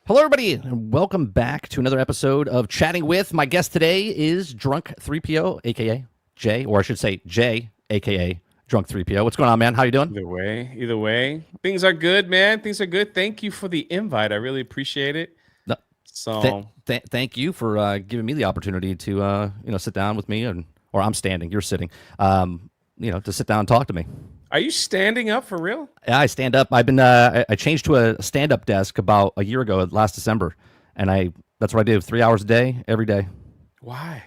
Hello, everybody, and welcome back to another episode of Chatting With. My guest today is Drunk3P0, aka Jay, or I should say Jay, aka Drunk3P0. What's going on, man? How you doing? Either way, things are good, man. Things are good. Thank you for the invite. I really appreciate it. No, So, thank you for giving me the opportunity to sit down with me, or I'm standing, you're sitting, to sit down and talk to me. are you standing up for real? Yeah, I stand up. I've been I changed to a stand-up desk about a year ago, last December, and that's what I do 3 hours a day, every day. Why?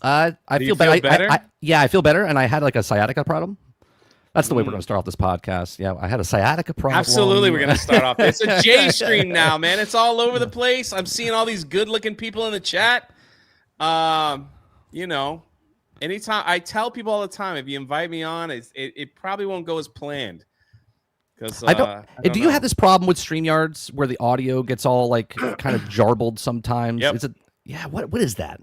I Do you feel feel better. better? Yeah, I feel better, and I had like a sciatica problem. That's the way we're going Mm, to start off this podcast. Yeah, I had a sciatica problem. absolutely. We're going to start off. It's a J stream now, man. It's all over the place. I'm seeing all these good looking people in the chat. You know, anytime I tell people all the time, if you invite me on, it probably won't go as planned. Because I don't. I don't Do you know. have this problem with StreamYards where the audio gets all like kind of jarbled sometimes? Yep. Is it? Yeah. What is that?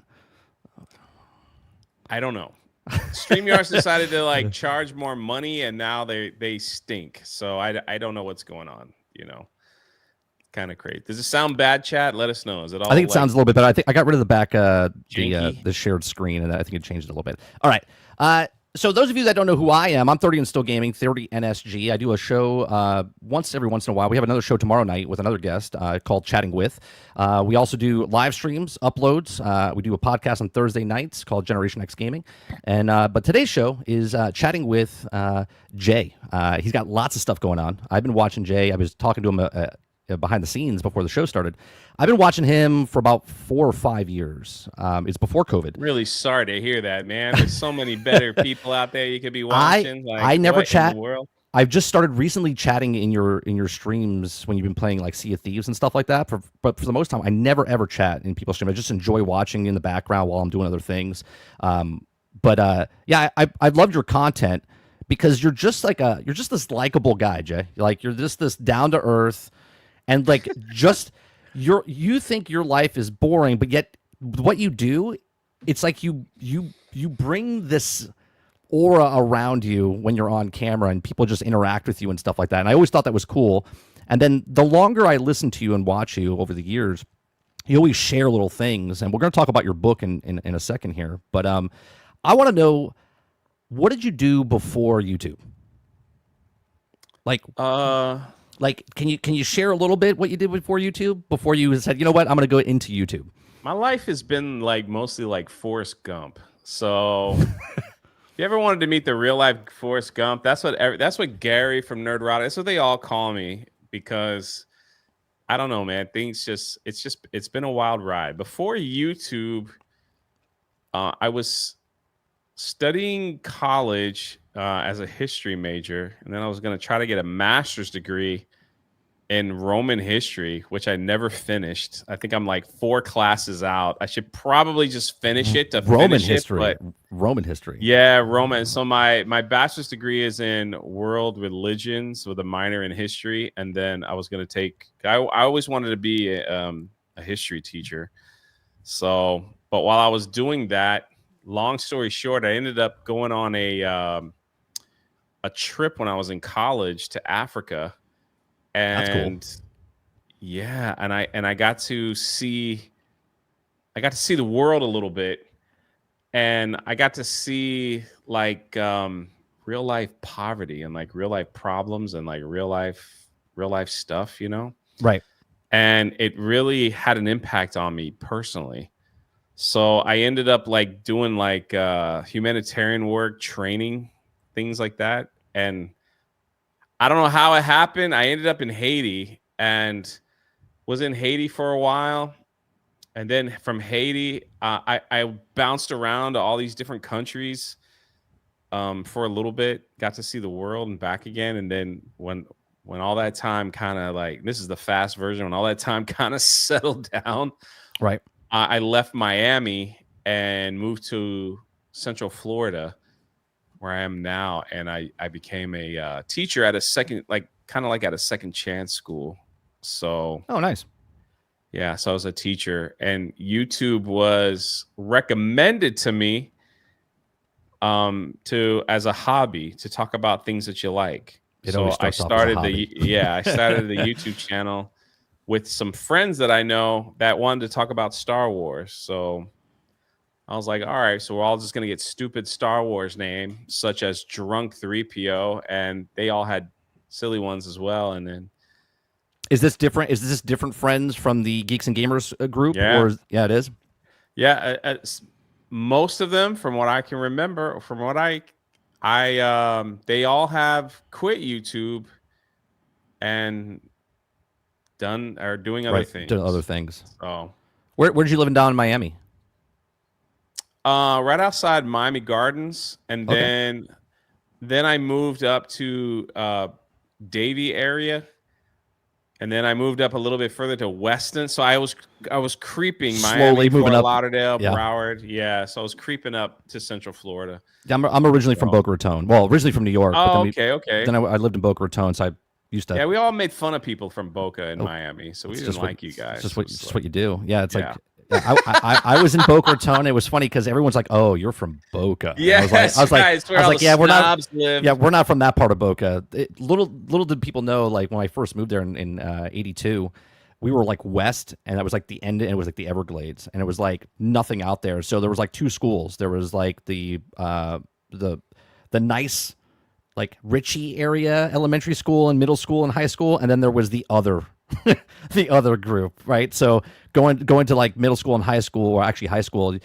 I don't know. StreamYards decided to like charge more money, and now they stink. So I don't know what's going on. Kind of crazy. Does it sound bad, chat? Let us know. Is it all? I think it sounds a little bit better. I think I got rid of the back janky? the shared screen, and I think it changed it a little bit. All right. So those of you that don't know who I am, I'm 30 and still gaming, 30 NSG. I do a show every once in a while. We have another show tomorrow night with another guest called Chatting With. We also do live streams, uploads. We do a podcast on Thursday nights called Generation X Gaming. And but today's show is Chatting With Jay. He's got lots of stuff going on. I've been watching Jay. I was talking to him behind the scenes before the show started. I've been watching him for about 4 or 5 years. It's before COVID. Really sorry to hear that, man. There's so many better people out there you could be watching. I never what chat. in the world? I've just started recently chatting in your streams when you've been playing like Sea of Thieves and stuff like that. But for the most time, I never ever chat in people's streams. I just enjoy watching in the background while I'm doing other things. Yeah, I loved your content because you're just this likable guy, Jay. Like you're just this down to earth, and like just you think your life is boring, but yet what you do, it's like you bring this aura around you when you're on camera and people just interact with you and stuff like that. And I always thought that was cool. And then the longer I listen to you and watch you over the years, you always share little things. And we're going to talk about your book in a second here. But I want to know, what did you do before YouTube? Like, can you share a little bit what you did before YouTube? Before you said, you know what, I'm going to go into YouTube. My life has been like mostly like Forrest Gump. So if you ever wanted to meet the real life Forrest Gump, that's what Gary from Nerdrotic, that's what they all call me, because I don't know, man. It's been a wild ride. Before YouTube, I was studying college as a history major, and then I was going to try to get a master's degree in Roman history, which I never finished. I think I'm like 4 classes out. I should probably just finish it to Roman finish history. it, but Roman history. yeah, Roman. So my bachelor's degree is in world religions with a minor in history, and then I was going to take. I always wanted to be a history teacher. So, but while I was doing that, long story short, I ended up going on a trip when I was in college to Africa, and That's cool. yeah, and I got to see the world a little bit, and I got to see like real life poverty and like real life problems and like real life stuff, Right. and it really had an impact on me personally. So I ended up like doing like humanitarian work, training, things like that. And I don't know how it happened. I ended up in Haiti and was in Haiti for a while. And then from Haiti, I bounced around to all these different countries for a little bit, got to see the world and back again. And then when all that time kind of like, this is the fast version, when all that time kind of settled down, Right. I left Miami and moved to Central Florida, where I am now, and I became a teacher at a second, like kind of like at a second chance school. So, Oh, nice. yeah, so I was a teacher, and YouTube was recommended to me to as a hobby to talk about things that you like. It So always I starts off as a started hobby. I started the YouTube channel with some friends that I know that wanted to talk about Star Wars. So I was like, all right, so we're all just gonna get stupid Star Wars names such as Drunk3PO, and they all had silly ones as well. And then Is this different? Is this different friends from the Geeks and Gamers group, yeah, or yeah, it is. yeah, most of them, from what I can remember, from what they all have quit YouTube and done or doing other Right, doing other things. things. So, Where did you live in down in Miami? right outside Miami Gardens, and Okay. then I moved up to Davie area, and then I moved up a little bit further to Weston. So I was creeping Slowly Miami, moving Fort up. Lauderdale, Yeah. Broward. Yeah, so I was creeping up to Central Florida. Yeah, I'm originally from Boca Raton. Well, originally from New York, but Oh, then okay. then I lived in Boca Raton, so I used to. Yeah, we all made fun of people from Boca in Miami, so we didn't like you guys. It's just what you do. Yeah, it's Yeah. like I was in Boca Raton. It was funny because everyone's like, "Oh, you're from Boca." Yeah, I was like, "Yeah, we're not. Lived. Yeah, we're not from that part of Boca." Little did people know, like when I first moved there in '82, we were like west, and that was like the end, and it was like the Everglades, and it was like nothing out there. So there was like two schools. There was like the nice, like Ritchie area elementary school and middle school and high school, and then there was the other the other group, right? So going to like middle school and high school, or actually high school,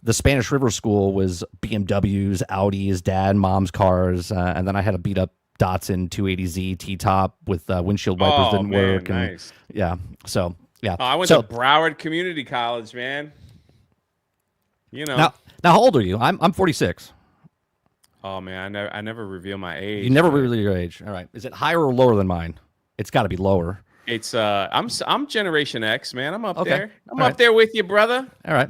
the Spanish River School was BMWs, Audis, dad, mom's cars, and then I had a beat up Datsun 280Z T-top with windshield wipers didn't work, and nice. yeah, so yeah. I went to Broward Community College, man. You know. Now how old are you? I'm 46. Oh man, I never reveal my age. You never reveal your age. All right. Is it higher or lower than mine? It's got to be lower. It's I'm Generation X, man. I'm up there. I'm all up there with you, brother. All right.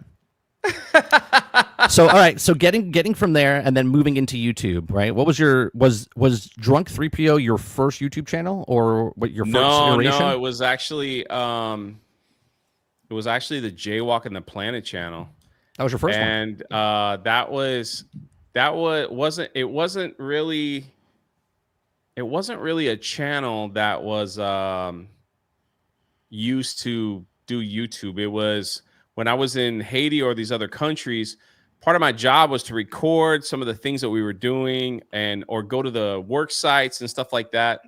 So all right. So getting from there and then moving into YouTube, right? What was was Drunk3PO your first YouTube channel, or what your first iteration? No, it was actually the Jaywalk and the Planet channel. That was your first one. And it wasn't really a channel that was used to do YouTube. It was when I was in Haiti or these other countries, part of my job was to record some of the things that we were doing or go to the work sites and stuff like that,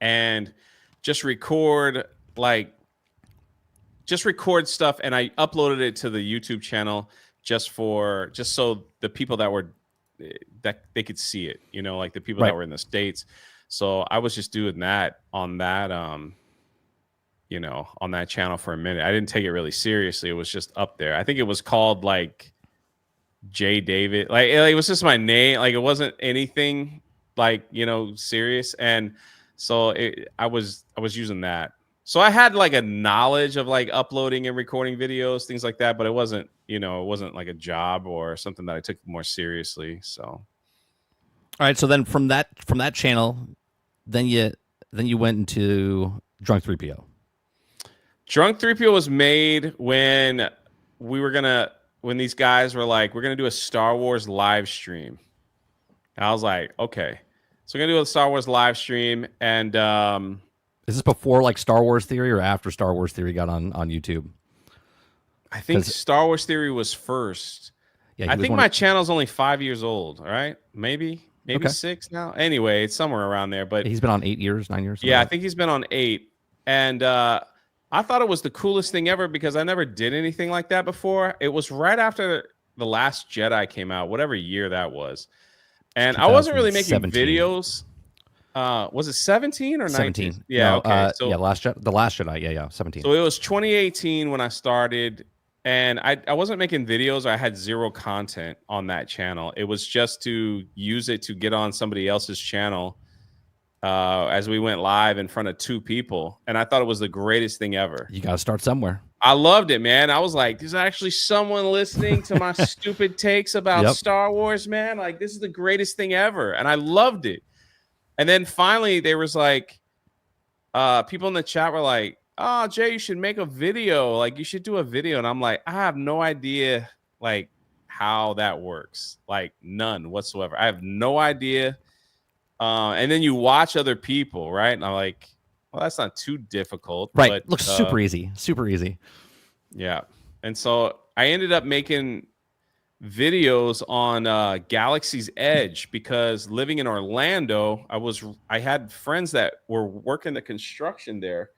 and just record stuff, and I uploaded it to the YouTube channel just so the people that they could see it, like the people that were in the States. So I was just doing that on that on that channel for a minute. I didn't take it really seriously. It was just up there. I think it was called like J David. Like it was just my name. Like it wasn't anything like, serious. And so I was using that. So I had like a knowledge of like uploading and recording videos, things like that, but it wasn't like a job or something that I took more seriously. So all right, so then from that channel, then you went into Drunk3PO. Drunk3PO was made when these guys were like, we're gonna do a Star Wars live stream. And I was like, okay, so we're gonna do a Star Wars live stream. And is this before like Star Wars Theory or after Star Wars Theory got on YouTube? I think Star Wars Theory was first. Yeah, I think my channel's only 5 years old. All right, maybe okay. 6 now. Anyway, it's somewhere around there. But he's been on 8 years, 9 years. Yeah, I think he's been on 8. And I thought it was the coolest thing ever because I never did anything like that before. It was right after The Last Jedi came out, whatever year that was. And I wasn't really making videos. Was it 17 or 19? 17. Yeah, no, okay. So The Last Jedi. Yeah, 17. So it was 2018 when I started, and I wasn't making videos. I had zero content on that channel. It was just to use it to get on somebody else's channel as we went live in front of 2 people. And I thought it was the greatest thing ever. You got to start somewhere. I loved it, man. I was like, there's actually someone listening to my stupid takes about Star Wars, man. Like, this is the greatest thing ever. And I loved it. And then finally, there was like, people in the chat were like, oh, Jay, you should make a video. Like, you should do a video. And I'm like, I have no idea, like, how that works. Like, none whatsoever. I have no idea. And then you watch other people, right? And I'm like, well, that's not too difficult, Right. but Looks super easy. Super easy. yeah. And so I ended up making videos on Galaxy's Edge because living in Orlando, I had friends that were working the construction there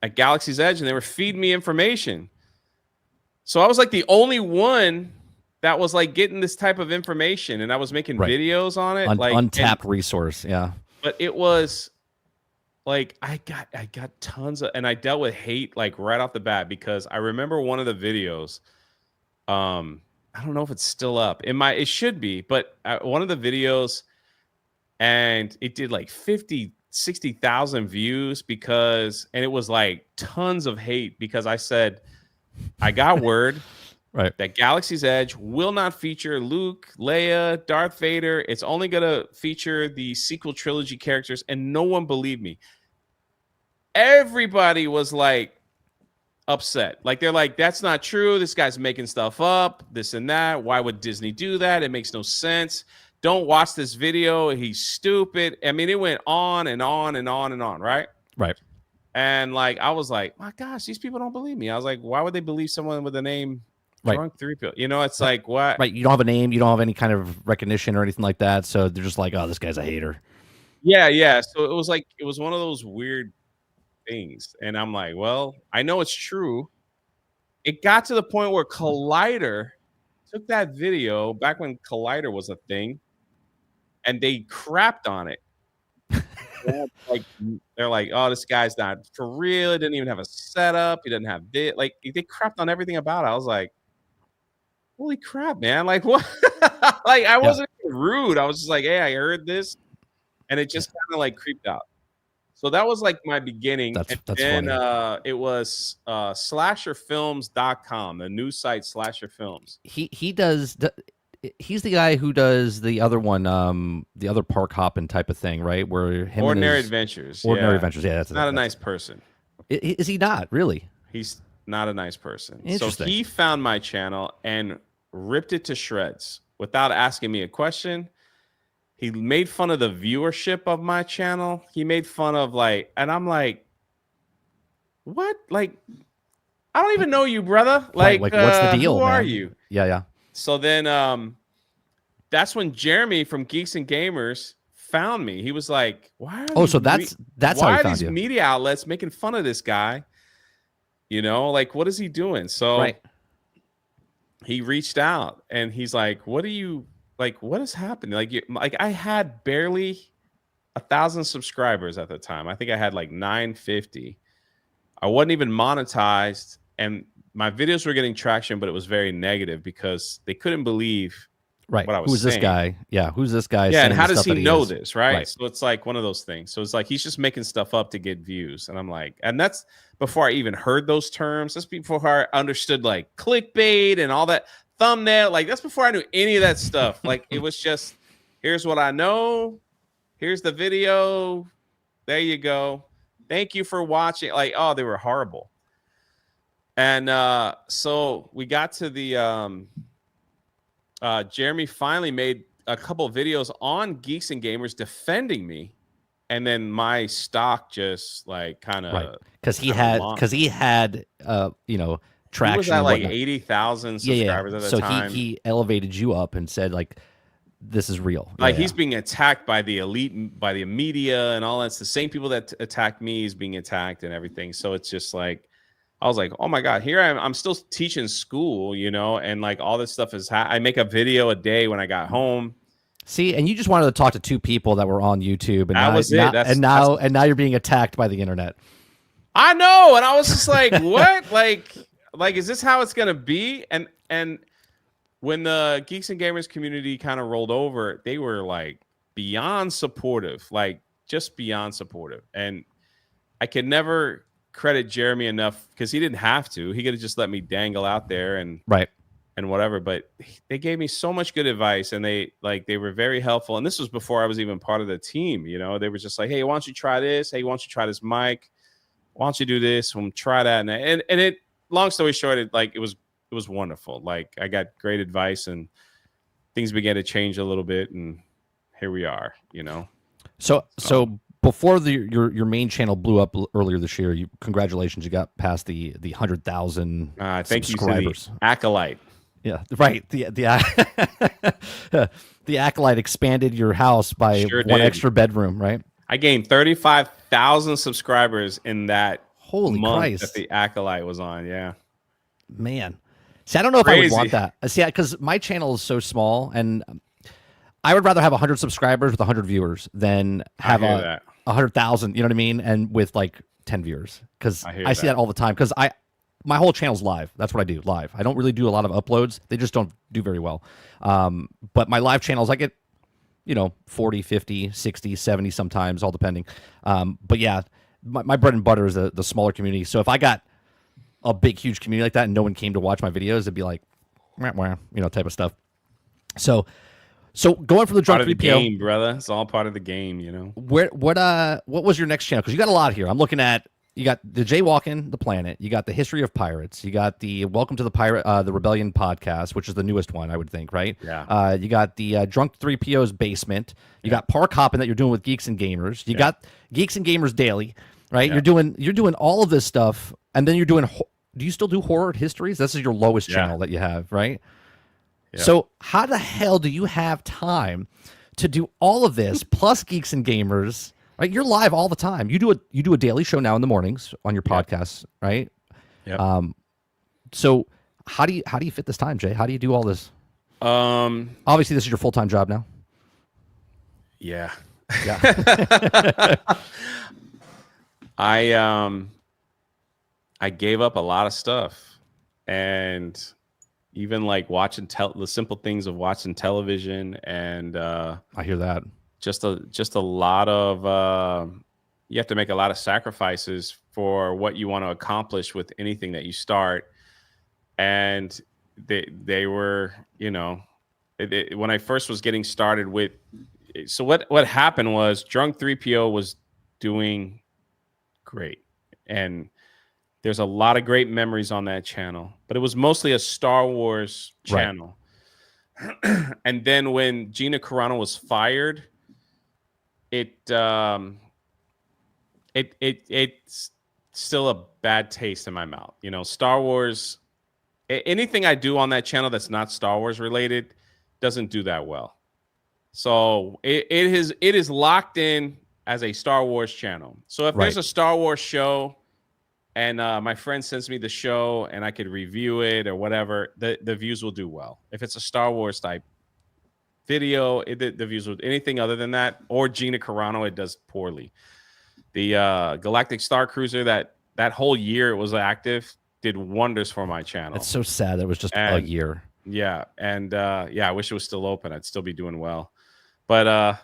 at Galaxy's Edge, and they were feeding me information. So I was like the only one that was like getting this type of information, and I was making Right. videos on it, Untapped resource. Yeah. but it was like I got tons of, and I dealt with hate like right off the bat because I remember one of the videos. I don't know if it's still up. It should be, but one of the videos, and it did like 50, 60,000 views and it was like tons of hate because I said I got word Right. that Galaxy's Edge will not feature Luke, Leia, Darth Vader. It's only going to feature the sequel trilogy characters, and no one believed me. Everybody was like upset. Like, they're like, that's not true. This guy's making stuff up, this and that. Why would Disney do that? It makes no sense. Don't watch this video. He's stupid. I mean, it went on and on and on and on, right? Right. And like, I was like, my gosh, these people don't believe me. I was like, why would they believe someone with the name Drunk3P0? You know, it's like, what? Right. You don't have a name. You don't have any kind of recognition or anything like that. So they're just like, oh, this guy's a hater. Yeah, yeah. So it was one of those weird things. And I'm like, well, I know it's true. It got to the point where Collider took that video back when Collider was a thing, and they crapped on it. They're like, oh, this guy's not for real. He didn't even have a setup. He doesn't have this. Like, they crapped on everything about it. I was like, holy crap, man. Like, what? Like, I wasn't rude. I was just like, hey, I heard this. And it just kind of like creeped out. So that was like my beginning. That's and funny. It was slasherfilms.com, the news site Slasher Films. He does. He's the guy who does the other one, the other park hopping type of thing, right? Where him Ordinary and his Adventures. Ordinary Yeah. Adventures. Yeah, that's not a nice person. Is he not really? He's not a nice person. So Interesting. he found my channel and ripped it to shreds without asking me a question. He made fun of the viewership of my channel. He made fun of and I'm like, what? Like, I don't even know you, brother. Like what's the deal? Who are man? you? Yeah. So then that's when Jeremy from Geeks and Gamers found me. He was like, why are so that's how he found these you. media outlets making fun of this guy? You know, like, what is he doing? So he reached out and he's like, what is happening? Like I had barely 1,000 subscribers at the time. I think I had like 950. I wasn't even monetized, and my videos were getting traction, but it was very negative because they couldn't believe what I was saying. This guy? Yeah, who's this guy? Yeah, and how does he know this, right? Right? So it's like one of those things. So it's like he's just making stuff up to get views, and I'm like, and that's before I even heard those terms. That's before I understood like clickbait and all that thumbnail. Like, that's before I knew any of that stuff. Like, it was just, here's what I know. Here's the video. There you go. Thank you for watching. Like, oh, they were horrible. And so we got to the Jeremy finally made a couple of videos on Geeks and Gamers defending me, and then my stock just like kind of because he had you know, traction. He was at like 80,000 subscribers at the time. So he elevated you up and said like, this is real. Like, he's being attacked by the elite, by the media and all that. It's the same people that attacked me is being attacked and everything. So it's just like, I was like, oh my God, here I am. I'm still teaching school, you know, and like all this stuff is, I make a video a day when I got home. See, and you just wanted to talk to two people that were on YouTube, and that was it. And now you're being attacked by the internet. I know, and I was just like, what? like, is this how it's gonna be? And when the Geeks and Gamers community kind of rolled over, they were like beyond supportive, like just beyond supportive. And I could never credit Jeremy enough because he didn't have to. He could have just let me dangle out there and whatever. But they gave me so much good advice, and they were very helpful. And this was before I was even part of the team. You know, they were just like, hey, why don't you try this? Hey, why don't you try this mic? Why don't you do this? We'll try that. And it, long story short, it was wonderful. Like, I got great advice, and things began to change a little bit, and here we are, you know. So before your main channel blew up earlier this year, congratulations, you got past the 100,000 Thank you to subscribers. the Acolyte. Yeah, right. The Acolyte expanded your house by Sure one did. extra bedroom, right? I gained 35,000 subscribers in that Holy month Christ. that the Acolyte was on. Yeah. Man. See, I don't know if I would want Crazy. that. See, because my channel is so small, and I would rather have 100 subscribers with 100 viewers than have hear that. 100,000, you know what I mean? And with like 10 viewers. Because I see that all the time. Because my whole channel's live. That's what I do, live. I don't really do a lot of uploads. They just don't do very well. But my live channels, I get, 40, 50, 60, 70 sometimes, all depending. But yeah, my bread and butter is the smaller community. So if I got a big, huge community like that and no one came to watch my videos, it'd be like, wah, wah, type of stuff. So going from the Part of the Drunk3P0 game, brother. It's all part of the game, What was your next channel? Because you got a lot here. I'm looking at, you got the Jaywalking the Planet, you got the History of Pirates, you got the Welcome to the Rebellion podcast, which is the newest one, I would think, right? Yeah. You got the Drunk3PO's Basement, you got Park Hopping that you're doing with Geeks and Gamers, you got Geeks and Gamers Daily, right? Yeah. You're doing all of this stuff, and then you're doing. Do you still do horror histories? This is your lowest channel that you have, right? Yeah. So how the hell do you have time to do all of this plus Geeks and Gamers? Right, you're live all the time. You do a daily show now in the mornings on your podcast, right? Yeah. So how do you fit this time, Jay? How do you do all this? Obviously, this is your full-time job now. Yeah. Yeah. I gave up a lot of stuff, and even like watching the simple things of watching television, and I hear that. Just a lot of you have to make a lot of sacrifices for what you want to accomplish with anything that you start. And they were, when I first was getting started with, so what happened was Drunk3PO was doing great, and there's a lot of great memories on that channel, but it was mostly a Star Wars channel. Right. And then when Gina Carano was fired, it's still a bad taste in my mouth. Star Wars, anything I do on that channel that's not Star Wars related doesn't do that well. So it is locked in as a Star Wars channel. So if there's a Star Wars show and my friend sends me the show and I could review it or whatever, the views will do well. If it's a Star Wars type video, the views will, anything other than that, or Gina Carano, it does poorly. The Galactic Star Cruiser, that whole year it was active, did wonders for my channel. It's so sad that it was just a year. Yeah, and I wish it was still open. I'd still be doing well. But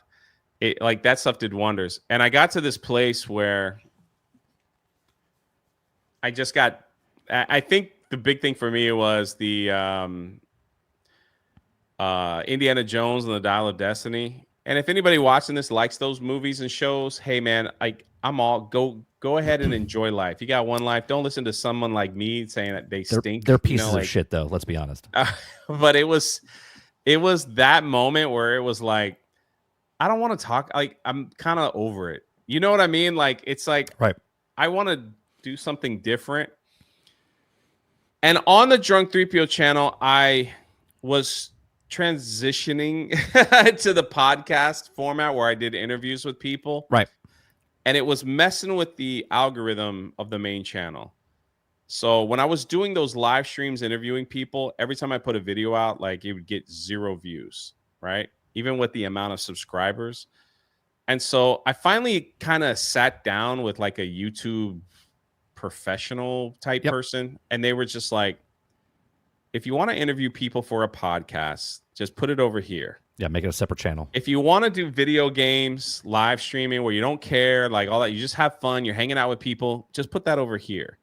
it, like, that stuff did wonders. And I got to this place where I just got, I think the big thing for me was the Indiana Jones and the Dial of Destiny. And if anybody watching this likes those movies and shows, hey man, I'm all go ahead and enjoy life. You got one life. Don't listen to someone like me saying that they stink. They're pieces of shit, though. Let's be honest. But it was that moment where it was like, I don't want to talk. Like, I'm kind of over it. You know what I mean? Like, it's like, I want to do something different. And on the Drunk3PO channel, I was transitioning to the podcast format where I did interviews with people. Right. And it was messing with the algorithm of the main channel. So when I was doing those live streams interviewing people, every time I put a video out, like, it would get 0 views, right? Even with the amount of subscribers. And so I finally kind of sat down with like a YouTube professional type person. And they were just like, if you want to interview people for a podcast, just put it over here. Yeah, make it a separate channel. If you want to do video games, live streaming, where you don't care, like all that, you just have fun, you're hanging out with people, just put that over here.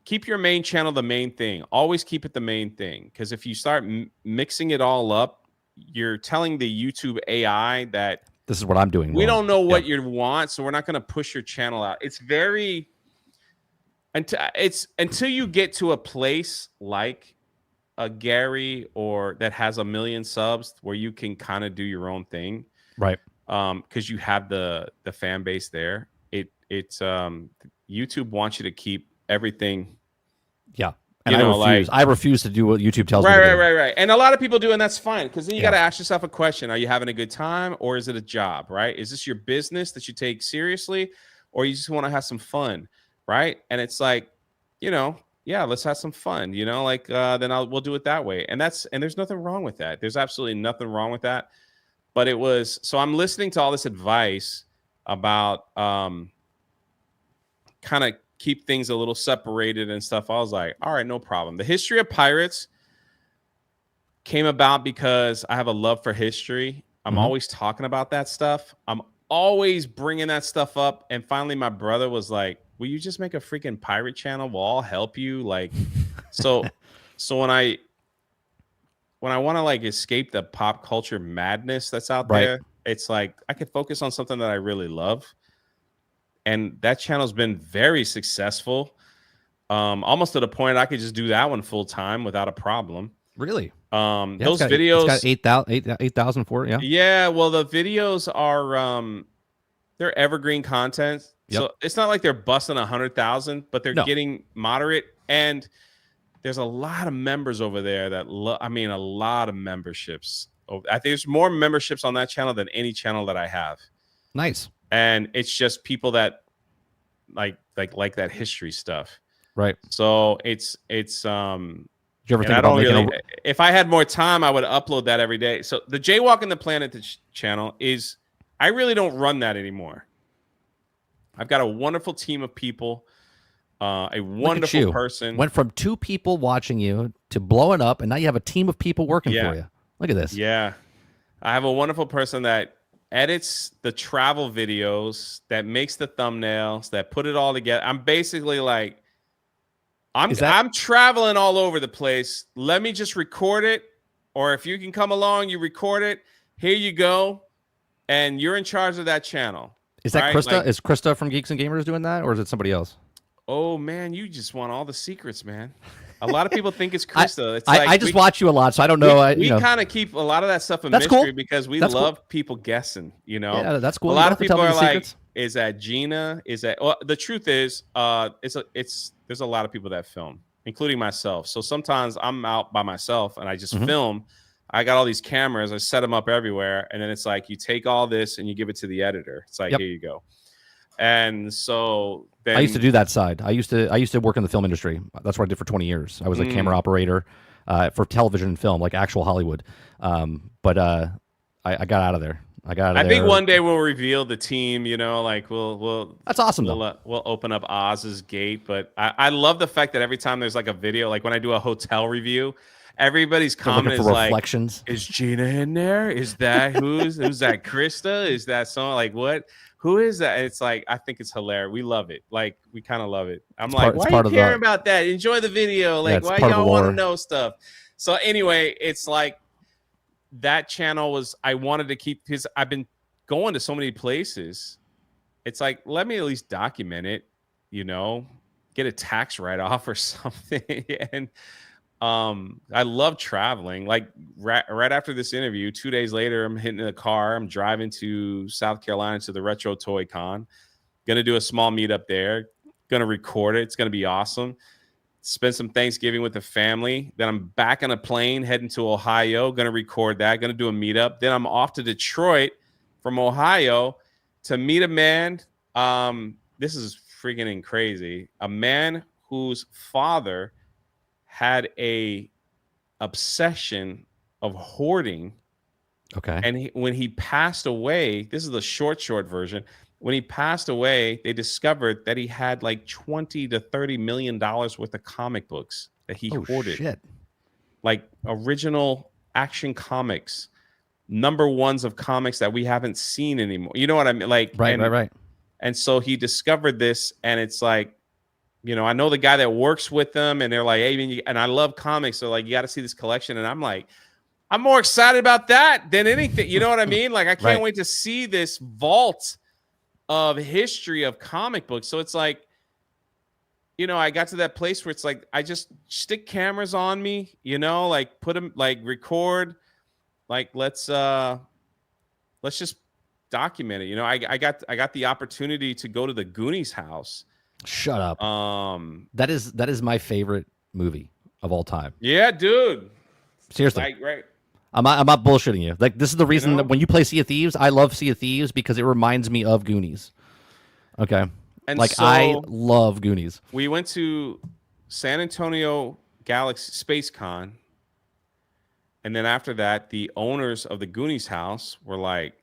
Keep your main channel the main thing. Always keep it the main thing. Because if you start mixing it all up, you're telling the YouTube AI that this is what I'm doing. We don't know what you want, so we're not going to push your channel out. It's very... until you get to a place like a Gary or that has 1 million subs where you can kind of do your own thing. Right. because you have the fan base there. It's YouTube wants you to keep everything, Yeah. And you know, like I refuse to do what YouTube tells me right, to right, do. right, right. And a lot of people do, and that's fine, because then you got Yeah. to ask yourself a question: are you having a good time, or is it a job? Right? Is this your business that you take seriously, or you just want to have some fun? Right? And it's like, you know, yeah, let's have some fun. You know, like then we'll do it that way. And there's nothing wrong with that. There's absolutely nothing wrong with that. But it was so I'm listening to all this advice about kind of keep things a little separated and stuff. I was like, all right, no problem. The history of pirates came about because I have a love for history. I'm always talking about that stuff. I'm always bringing that stuff up. And finally, my brother was like, will you just make a freaking pirate channel? We'll all help you. Like, so, so when I want to like escape the pop culture madness that's out Right. there, it's like I could focus on something that I really love. And that channel's been very successful. Almost to the point I could just do that one full time without a problem. Really? Yeah, Those it's got videos, 8,000 for it. Yeah. yeah, well, the videos are they're evergreen content. Yep. So it's not like they're busting 100,000, but they're No. getting moderate. And there's a lot of members over there that I mean, a lot of memberships. I think there's more memberships on that channel than any channel that I have. Nice. And it's just people that like that history stuff. Right. So it's Did you ever and think I about don't making really. If I had more time, I would upload that every day. So the Jaywalking the Planet channel is. I really don't run that anymore. I've got a wonderful team of people. A wonderful person. Went from 2 people watching you to blowing up, and now you have a team of people working for you. Look at this. Yeah, I have a wonderful person that edits the travel videos, that makes the thumbnails, that put it all together. I'm basically like. I'm traveling all over the place. Let me just record it. Or if you can come along, you record it. Here you go. And you're in charge of that channel. Is that right? Krista? Like, Is Krista from Geeks and Gamers doing that, or is it somebody else? oh, man, you just want all the secrets, man. A lot of people think it's Krista. It's like I just watch you a lot, so I don't know. We kind of keep a lot of that stuff a That's mystery cool. because we That's love cool. people guessing, you know? Yeah, that's cool. A You lot don't of have to tell people me are the like, secrets. is that Gina? Is that, well, the truth is, there's a lot of people that film, including myself. So sometimes I'm out by myself and I just film. I got all these cameras. I set them up everywhere. And then it's like, you take all this and you give it to the editor. It's like, here you go. And so then I used to do that side. I used to work in the film industry. That's what I did for 20 years. I was a camera operator for television and film, like actual Hollywood. But I got out of there. I think one day we'll reveal the team, you know, like we'll That's awesome though. we'll open up Oz's gate. But I love the fact that every time there's like a video, like when I do a hotel review, everybody's comment is like, reflections. is Gina in there? Is that who's that Krista? Is that someone like what? Who is that? And it's like, I think it's hilarious. We love it. Like, we kind of love it. I'm like, why are you caring about that? Enjoy the video. Like, why y'all want to know stuff? So anyway, it's like that channel was, I wanted to keep his, I've been going to so many places. It's like, let me at least document it, you know, get a tax write-off or something. And I love traveling. Like right after this interview, 2 days later, I'm hitting the car. I'm driving to South Carolina to the Retro Toy Con. Gonna do a small meetup there. Gonna record it. It's gonna be awesome. Spend some Thanksgiving with the family. Then I'm back on a plane heading to Ohio. Gonna record that. Gonna do a meetup. Then I'm off to Detroit from Ohio to meet a man. This is freaking crazy. A man whose father had a obsession of hoarding. Okay. And when he passed away, this is the short version. When he passed away, they discovered that he had like 20 to 30 million dollars worth of comic books that he hoarded. Shit. Like original Action Comics, number ones of comics that we haven't seen anymore. You know what I mean? Like, right. And so he discovered this, and it's like, you know, I know the guy that works with them, and they're like, hey, and I love comics. So like, you got to see this collection. And I'm like, I'm more excited about that than anything. You know what I mean? Like, I can't wait to see this vault of history of comic books. So it's like, you know, I got to that place where it's like, I just stick cameras on me, you know, like put them, like record, like let's just document it. You know, I got the opportunity to go to the Goonies house. Shut up. That is my favorite movie of all time. Yeah, dude. Seriously. Like, right. I'm not bullshitting you. Like, this is the reason know? that when you play Sea of Thieves, I love Sea of Thieves because it reminds me of Goonies. Okay. And like, so I love Goonies. we went to San Antonio Galaxy Space Con. And then after that, the owners of the Goonies house were like,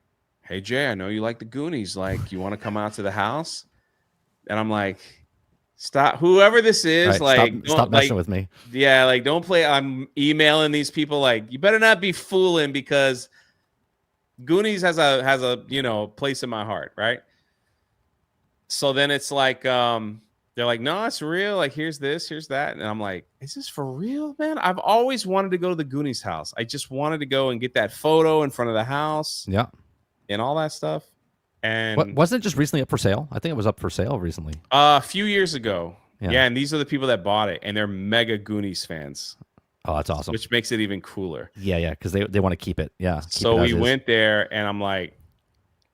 "Hey, Jay, I know you like the Goonies. Like, you want to come out to the house?" And I'm like, "Stop, whoever this is, Right, like, stop messing with me." Yeah, like, don't play. I'm emailing these people like, you better not be fooling because Goonies has a place in my heart, right? So then it's like, they're like, "No, it's real. Like, here's this, here's that." And I'm like, "Is this for real, man? I've always wanted to go to the Goonies house. I just wanted to go and get that photo in front of the house Yeah. and all that stuff." And wasn't it just recently up for sale? I think it was up for sale recently. a few years ago. Yeah. Yeah, and these are the people that bought it, and they're mega Goonies fans. Oh, that's awesome. Which makes it even cooler. Yeah, because they want to keep it. Yeah. So we went there, and I'm like,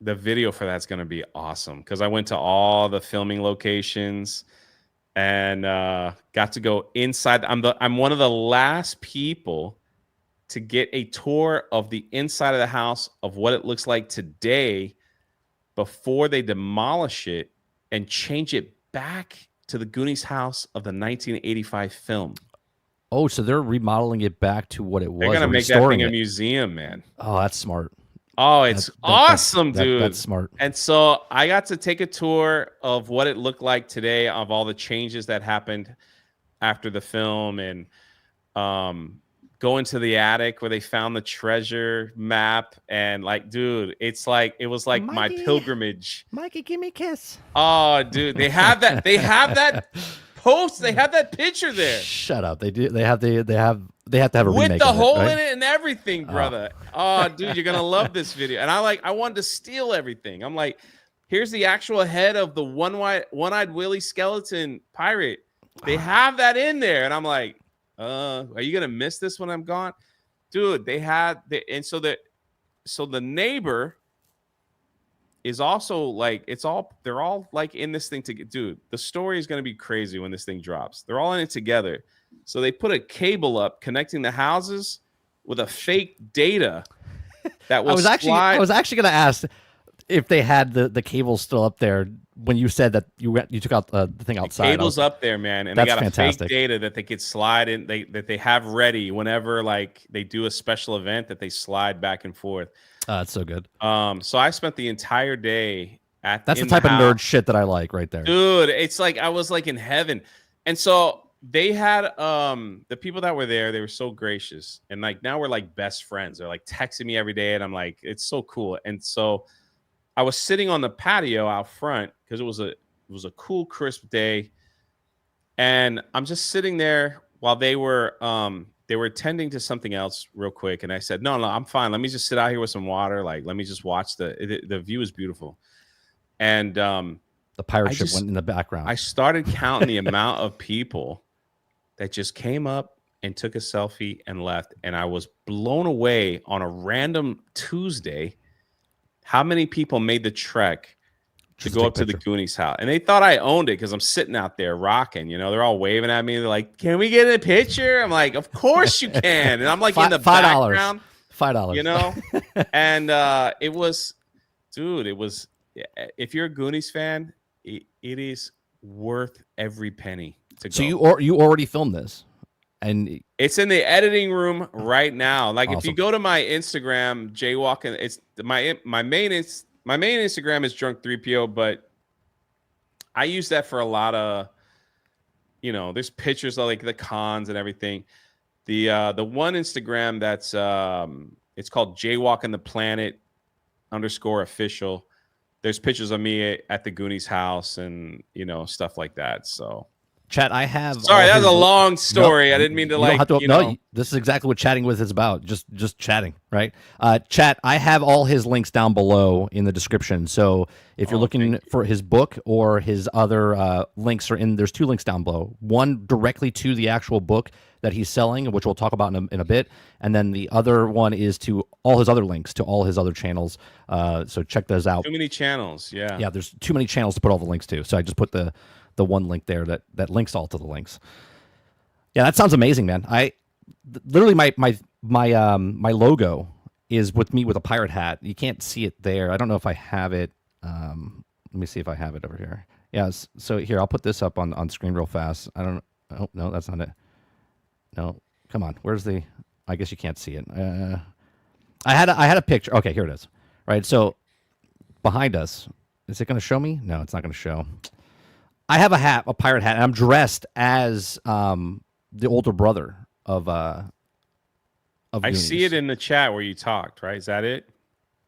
the video for that's going to be awesome because I went to all the filming locations and got to go inside. I'm one of the last people to get a tour of the inside of the house of what it looks like today before they demolish it and change it back to the Goonies house of the 1985 film. Oh, so they're remodeling it back to what it was. They're going to make that thing a museum, man. Oh, that's smart. Oh, it's awesome, dude. That's smart. And so I got to take a tour of what it looked like today, of all the changes that happened after the film, and go into the attic where they found the treasure map. And like, dude, it was like Mikey, my pilgrimage. Mikey, give me a kiss. Oh, dude, they have that. They have that post. They have that picture there. Shut up. They do. They have to have a with remake the of it, hole right? in it and everything, brother. Oh, dude, you're gonna love this video. And I wanted to steal everything. I'm like, here's the actual head of the one-eyed Willie skeleton pirate. They have that in there, and I'm like, are you gonna miss this when I'm gone, dude? So the neighbor is also like, they're all like in this thing together. Dude, the story is gonna be crazy when this thing drops. They're all in it together. So they put a cable up connecting the houses with a fake data that will I was actually going to ask if they had the cable still up there when you said that you took out the thing outside. The cable's up there, man, and they got fantastic. A fake data that they could slide in. That they have ready whenever like they do a special event that they slide back and forth. That's so good. So I spent the entire day at. That's the type of nerd shit that I like, right there, dude. It's like I was like in heaven, and so. They had the people that were there, they were so gracious, and like now we're like best friends. They're like texting me every day, and I'm like, it's so cool. And so I was sitting on the patio out front because it was a cool, crisp day, and I'm just sitting there while they were attending to something else real quick. And I said, no, I'm fine. Let me just sit out here with some water. Like, let me just watch the view is beautiful. And the pirate ship went in the background. I started counting the amount of people that just came up and took a selfie and left. And I was blown away on a random Tuesday how many people made the trek to go up to the Goonies house. And they thought I owned it because I'm sitting out there rocking. You know, they're all waving at me. They're like, can we get a picture? I'm like, of course you can. And I'm like in the background. $5. You know? And it was, dude, if you're a Goonies fan, it is worth every penny to go. So you already filmed this, and it's in the editing room right now. Like awesome. If you go to my Instagram, jaywalking, it's my main Instagram is Drunk3P0, but I use that for a lot of, there's pictures of like the cons and everything. The one Instagram that's it's called Jaywalking the Planet _official. There's pictures of me at the Goonies house and stuff like that. So Chat, I have Sorry, all that was his. a long No, story. I didn't mean to you don't have like, to. you No, know. this is exactly what chatting with is about. Just chatting, right? Chat, I have all his links down below in the description. So if you're Oh, thank looking you. for his book or his other links are in, there's two links down below. One directly to the actual book that he's selling, which we'll talk about in a bit, and then the other one is to all his other links to all his other channels. So check those out. Too many channels. Yeah. Yeah, there's too many channels to put all the links to. So I just put the one link there that links all to the links. Yeah, that sounds amazing, man. Literally my logo is with me with a pirate hat. You can't see it there. I don't know if I have it. Let me see if I have it over here. Yeah, so here I'll put this up on screen real fast. I don't. Oh no, that's not it. No, come on. Where's the? I guess you can't see it. I had a picture. Okay, here it is. Right. So behind us, is it going to show me? No, it's not going to show. I have a hat, a pirate hat, and I'm dressed as the older brother of I see it Goonies. in the chat where you talked, right? Is that it?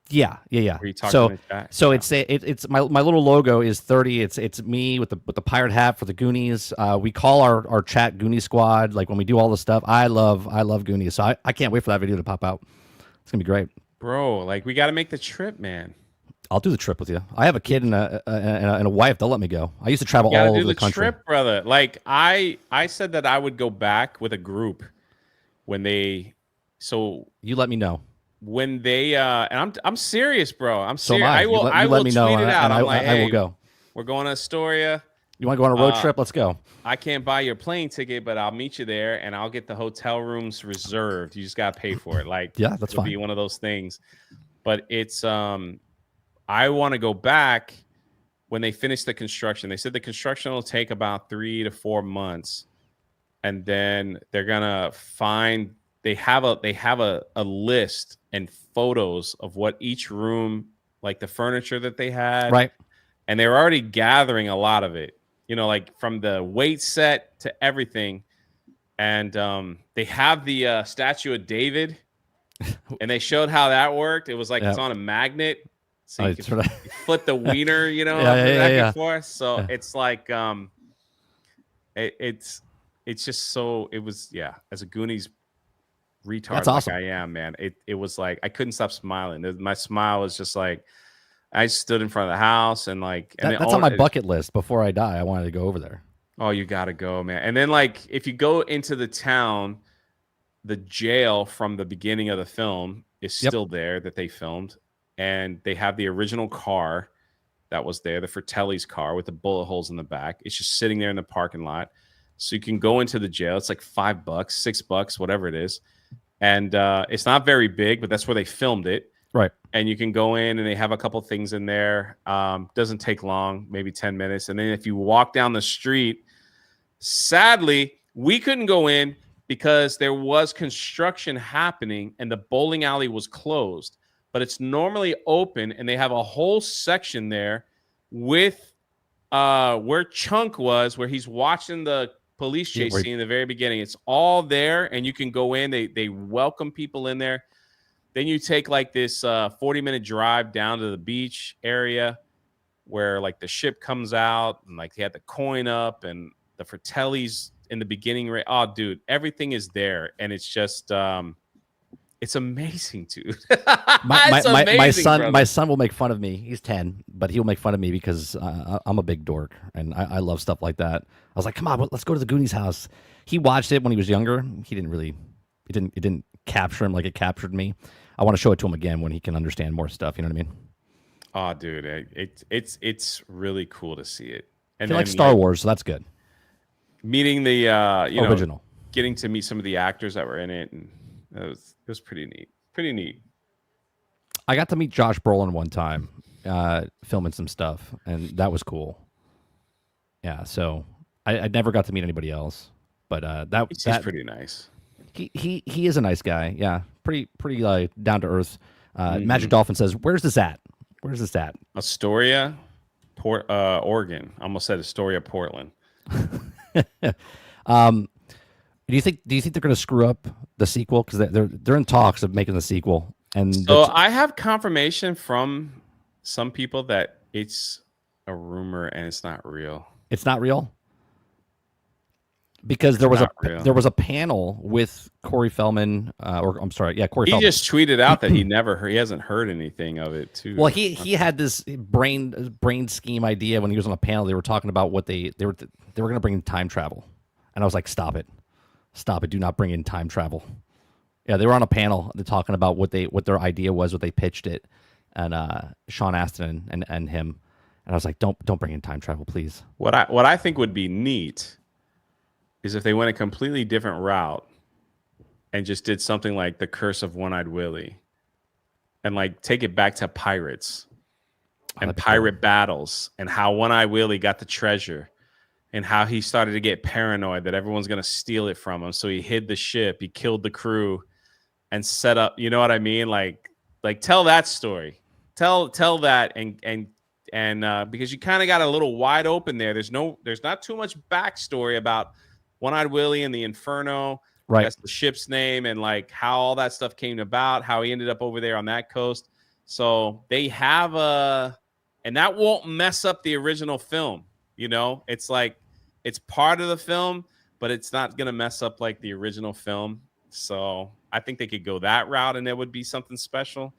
Yeah. Where you talked in So the chat? so Yeah. it's my little logo is 30. It's me with the pirate hat for the Goonies. We call our chat Goonie Squad. Like when we do all the stuff, I love Goonies. So I can't wait for that video to pop out. It's gonna be great. Bro, like we got to make the trip, man. I'll do the trip with you. I have a kid and a wife. They'll let me go. I used to travel You got to all do over the the country. trip, brother. Like I said that I would go back with a group when they so You let me know. when they and I'm serious, bro. I'm So am serious. I. I You let will me know, tweet it out. and I'm like, I will "Hey, go. we're going to Astoria. You want to go on a road Uh, trip? Let's go. I can't buy your plane ticket, but I'll meet you there and I'll get the hotel rooms reserved. You just got to pay for it. Like Yeah, that's it'll fine. be one of those things. But it's I want to go back when they finish the construction. They said the construction will take about 3 to 4 months, and then they're gonna find they have a list and photos of what each room, like the furniture that they had, Right. and they were already gathering a lot of it. You know, like from the weight set to everything. And they have the statue of David, and they showed how that worked. It was like Yeah. it's on a magnet, so you It's could right. flip the wiener, you know, Yeah, yeah, back and yeah. forth. So Yeah. it's like it's just so it was as a Goonies retard That's like awesome. I am, man. It was like I couldn't stop smiling. My smile was just like I stood in front of the house and like and That's on my bucket list. Before I die, I wanted to go over there. oh, you gotta go, man. And then like if you go into the town, the jail from the beginning of the film is Yep. still there that they filmed, and they have the original car that was there, the Fratelli's car with the bullet holes in the back. It's just sitting there in the parking lot. So you can go into the jail. It's like $5, $6, whatever it is. And it's not very big, but that's where they filmed it. Right. And you can go in and they have a couple things in there. Doesn't take long, maybe 10 minutes. And then if you walk down the street, sadly, we couldn't go in because there was construction happening and the bowling alley was closed. But it's normally open, and they have a whole section there with where Chunk was, where he's watching the police chase scene in the very beginning. It's all there, and you can go in. They welcome people in there. Then you take like this 40-minute drive down to the beach area where like the ship comes out, and like they had the coin up and the Fratellis in the beginning. Oh, dude, everything is there, and it's just it's amazing, dude. My son will make fun of me. He's 10, but he'll make fun of me because I'm a big dork and I love stuff like that. I was like, come on, let's go to the Goonies house. He watched it when he was younger. He didn't really, it didn't capture him like it captured me. I want to show it to him again when he can understand more stuff. You know what I mean? Oh, dude, it's really cool to see it. And he likes Star Wars, so that's good. Meeting the original, getting to meet some of the actors that were in it, and it was pretty neat. Pretty neat. I got to meet Josh Brolin one time, filming some stuff, and that was cool. Yeah, so I never got to meet anybody else, but He's pretty nice. He is a nice guy. Yeah, pretty down to earth. Magic Dolphin says, "Where's this at? Where's this at?" Astoria, Oregon. I almost said Astoria, Portland. Do you think they're going to screw up the sequel because they're in talks of making the sequel? And so I have confirmation from some people that it's a rumor and it's not real. It's not real. because It's not real. there was a panel with Corey Feldman, or I'm sorry, yeah, Corey He Feldman. just tweeted out that he hasn't heard anything of it too. Well, he had this brain scheme idea when he was on a panel. They were talking about what they were going to bring in time travel, and I was like, stop it, do not bring in time travel. Yeah, they were on a panel. They're talking about what their idea was, what they pitched it, and Sean Astin and him, and I was like, don't bring in time travel, please. What I think would be neat is if they went a completely different route and just did something like the Curse of One-Eyed Willie, and like take it back to pirates and pirate battles, and how One-Eyed Willie got the treasure, and how he started to get paranoid that everyone's going to steal it from him. So he hid the ship, he killed the crew, and set up, you know what I mean? Like tell that story. Tell that and because you kind of got a little wide open there. There's not too much backstory about One-Eyed Willie and the Inferno. Right. That's the ship's name, and like how all that stuff came about, how he ended up over there on that coast. So they have and that won't mess up the original film. You know, it's like, it's part of the film, but it's not going to mess up like the original film. So I think they could go that route and it would be something special.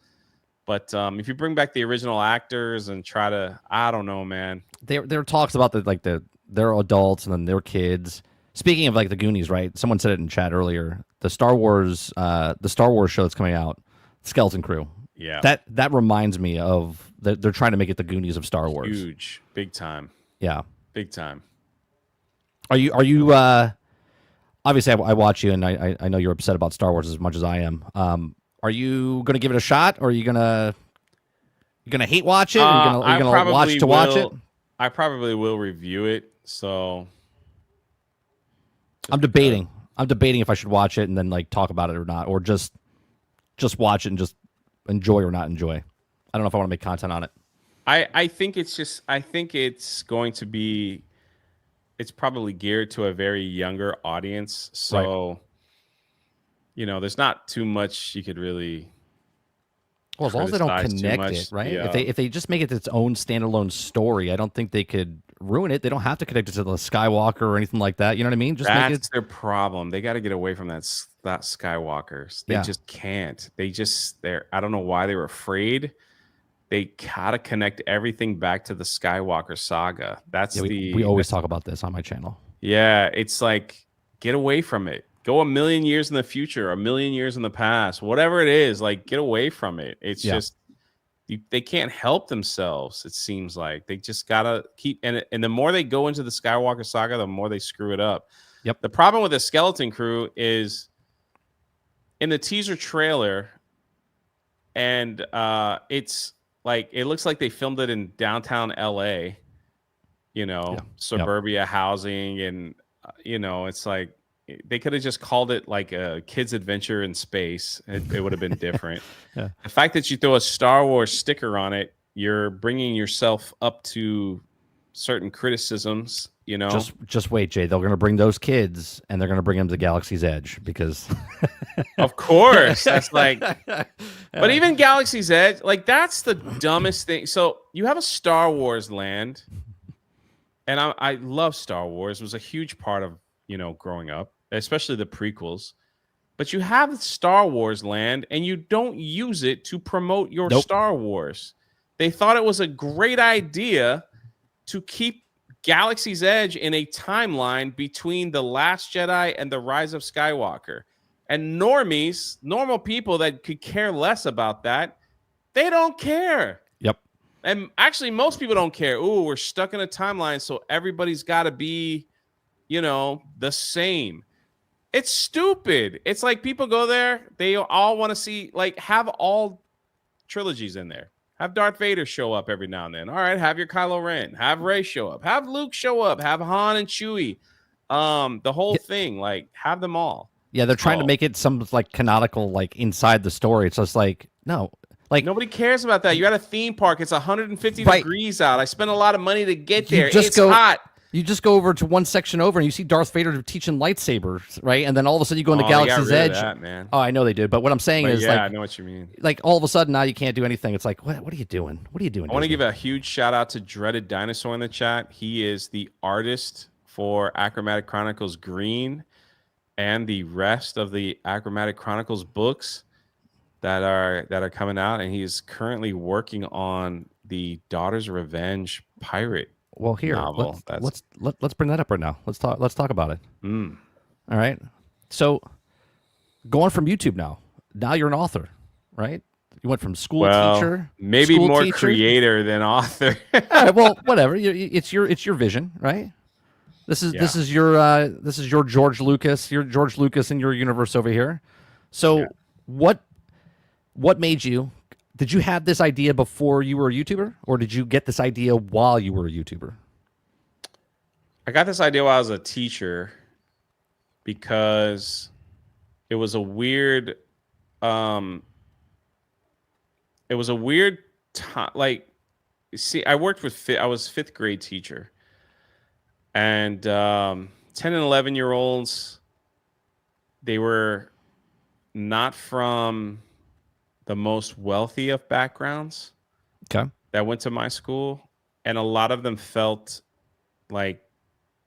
But if you bring back the original actors and try to, I don't know, man. There talks about they're adults and then they're kids. Speaking of like the Goonies, right? Someone said it in chat earlier. The Star Wars show that's coming out, Skeleton Crew. Yeah. That reminds me of they're trying to make it the Goonies of Star Wars. Huge, big time. Yeah, big time. Are you obviously I watch you and I know you're upset about Star Wars as much as I am. Are you going to give it a shot, or are you gonna hate watch it? Or are you gonna watch it? I probably will review it. So I'm debating if I should watch it and then like talk about it or not, or just watch it and just enjoy or not enjoy. I don't know if I want to make content on it. I think it's going to be, it's probably geared to a very younger audience. So, right. You know, there's not too much you could really. Well, as long as they don't connect it, right? Yeah. If they just make it its own standalone story, I don't think they could ruin it. They don't have to connect it to the Skywalker or anything like that. You know what I mean? That's their problem. They got to get away from that Skywalkers. They just can't. I don't know why they were afraid. They gotta connect everything back to the Skywalker saga. We always talk about this on my channel. Yeah, it's like, get away from it. Go a million years in the future, a million years in the past, whatever it is. Like, get away from it. It's just they can't help themselves. It seems like they just gotta keep and the more they go into the Skywalker saga, the more they screw it up. Yep. The problem with the Skeleton Crew is in the teaser trailer, and it's like, it looks like they filmed it in downtown LA, you know, suburbia housing. And, you know, it's like, they could have just called it like a kid's adventure in space. It would have been different. The fact that you throw a Star Wars sticker on it, you're bringing yourself up to certain criticisms, you know. Just wait, Jay. They're going to bring those kids and they're going to bring them to Galaxy's Edge because. Of course. That's like. But even Galaxy's Edge, like, that's the dumbest thing. So you have a Star Wars land. And I love Star Wars. It was a huge part of, you know, growing up, especially the prequels. But you have Star Wars land and you don't use it to promote your Star Wars. They thought it was a great idea to keep Galaxy's Edge in a timeline between The Last Jedi and The Rise of Skywalker. And normies, normal people that could care less about that, they don't care. Yep. And actually, most people don't care. Ooh, we're stuck in a timeline, so everybody's got to be, you know, the same. It's stupid. It's like people go there, they all want to see, like, have all trilogies in there. Have Darth Vader show up every now and then. All right, have your Kylo Ren. Have Rey show up. Have Luke show up. Have Han and Chewie. The whole thing, like, have them all. Yeah, they're trying to make it some like canonical, like inside the story. It's just like, no, like nobody cares about that. You're at a theme park. It's 150 degrees out. I spent a lot of money to get there. It's hot. You just go over to one section over and you see Darth Vader teaching lightsabers, right? And then all of a sudden you go into Galaxy's Edge. Man. Oh, I know they did. But what I'm saying is, I know what you mean. Like all of a sudden now you can't do anything. It's like, what are you doing? What are you doing? I want to give a huge shout out to Dreaded Dinosaur in the chat. He is the artist for Achromatic Chronicles Green and the rest of the Achromatic Chronicles books that are coming out, and he's currently working on the Daughter's Revenge pirate Well, here novel. That's let's bring that up right now. Let's talk about it. mm. All right. So going from YouTube now. Now you're an author, right? You went from Well, maybe school more teacher. creator than author. All right, well, whatever. It's your vision, right? Yeah, This is your George Lucas in your universe over here. yeah. So what made you? Did you have this idea before you were a YouTuber, or did you get this idea while you were a YouTuber? I got this idea while I was a teacher because it was a weird, um, it was a weird time. Like, see, I worked with I was fifth grade teacher, and 10 and 11 year olds, they were not from the most wealthy of backgrounds Okay. that went to my school, and a lot of them felt like